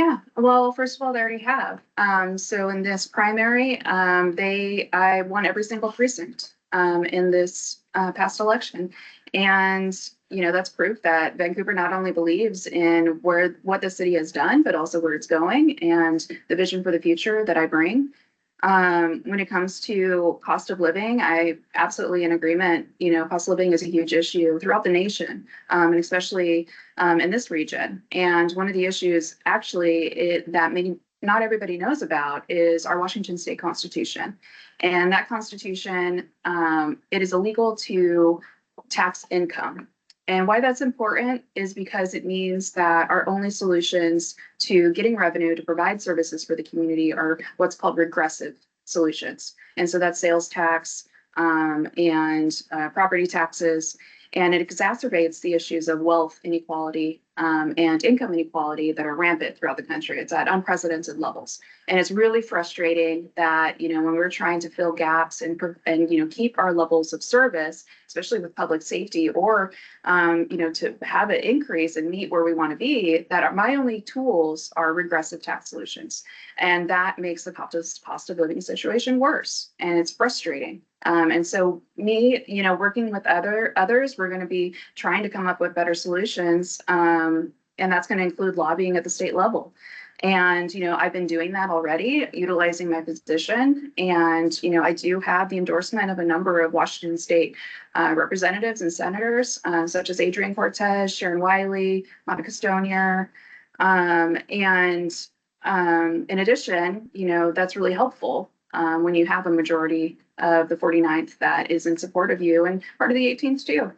Yeah, well, first of all, they already have. So in this primary, I won every single precinct in this past election. And, that's proof that Vancouver not only believes in what the city has done, but also where it's going and the vision for the future that I bring. When it comes to cost of living, I absolutely in agreement. Cost of living is a huge issue throughout the nation, and especially in this region. And one of the issues actually that not everybody knows about is our Washington State Constitution. And that Constitution, it is illegal to tax income. And why that's important is because it means that our only solutions to getting revenue to provide services for the community are what's called regressive solutions. And so that's sales tax and property taxes. And it exacerbates the issues of wealth inequality and income inequality that are rampant throughout the country. It's at unprecedented levels. And it's really frustrating that, when we're trying to fill gaps and keep our levels of service, especially with public safety, or, to have an increase and meet where we want to be, that my only tools are regressive tax solutions. And that makes the cost of living situation worse. And it's frustrating. And so me, working with others, we're going to be trying to come up with better solutions. And that's going to include lobbying at the state level. And, I've been doing that already, utilizing my position. And, I do have the endorsement of a number of Washington State representatives and senators, such as Adrian Cortez, Sharon Wiley, Monica Stonier. And in addition, that's really helpful when you have a majority of the 49th that is in support of you and part of the 18th too.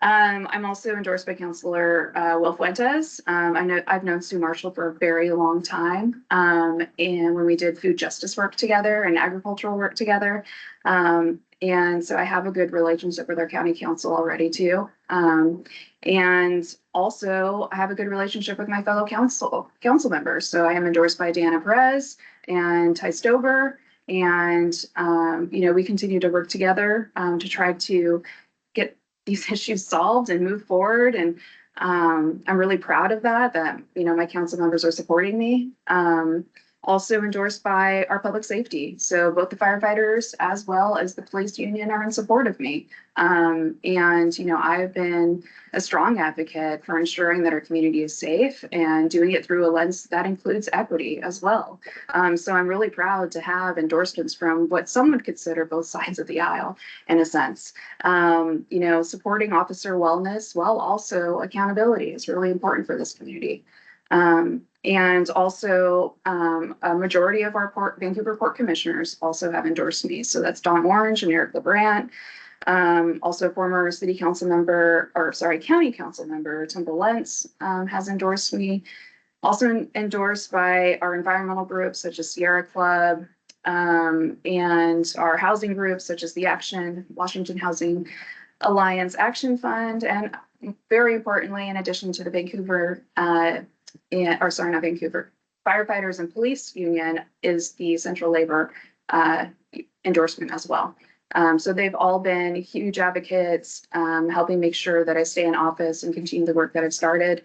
I'm also endorsed by Councilor Will Fuentes. I've known Sue Marshall for a very long time. And when we did food justice work together and agricultural work together. And so I have a good relationship with our county council already too. And also I have a good relationship with my fellow council members. So I am endorsed by Deanna Perez and Ty Stover. And, we continue to work together to try to get these issues solved and move forward. And I'm really proud of that, my council members are supporting me. Also endorsed by our public safety. So both the firefighters as well as the police union are in support of me. And, I've been a strong advocate for ensuring that our community is safe and doing it through a lens that includes equity as well. So I'm really proud to have endorsements from what some would consider both sides of the aisle in a sense. Supporting officer wellness while also accountability is really important for this community. And also a majority of our Vancouver Port Commissioners also have endorsed me. So that's Don Orange and Eric LeBrant. Also former county council member Tim Lentz has endorsed me. Also endorsed by our environmental groups such as Sierra Club and our housing groups such as the Washington Housing Alliance Action Fund. And very importantly, in addition to the Firefighters and Police Union is the Central Labor endorsement as well. So they've all been huge advocates, helping make sure that I stay in office and continue the work that I've started.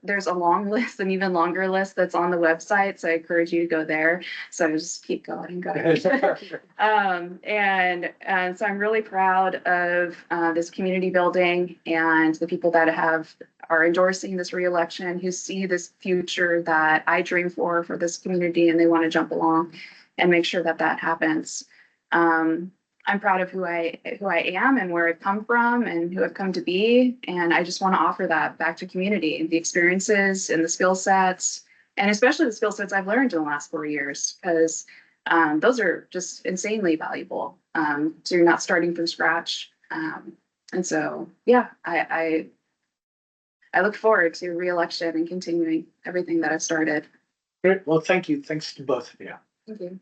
There's a long list, an even longer list that's on the website, so I encourage you to go there. So I just keep going and going. And so I'm really proud of this community building and the people that are endorsing this reelection, who see this future that I dream for this community, and they want to jump along and make sure that happens. I'm proud of who I am and where I've come from and who I've come to be. And I just want to offer that back to community, the experiences and the skill sets, and especially the skill sets I've learned in the last 4 years, because those are just insanely valuable. So you're not starting from scratch. And so, yeah, I look forward to re-election and continuing everything that I've started. Great. Well, thank you. Thanks to both of you. Thank you.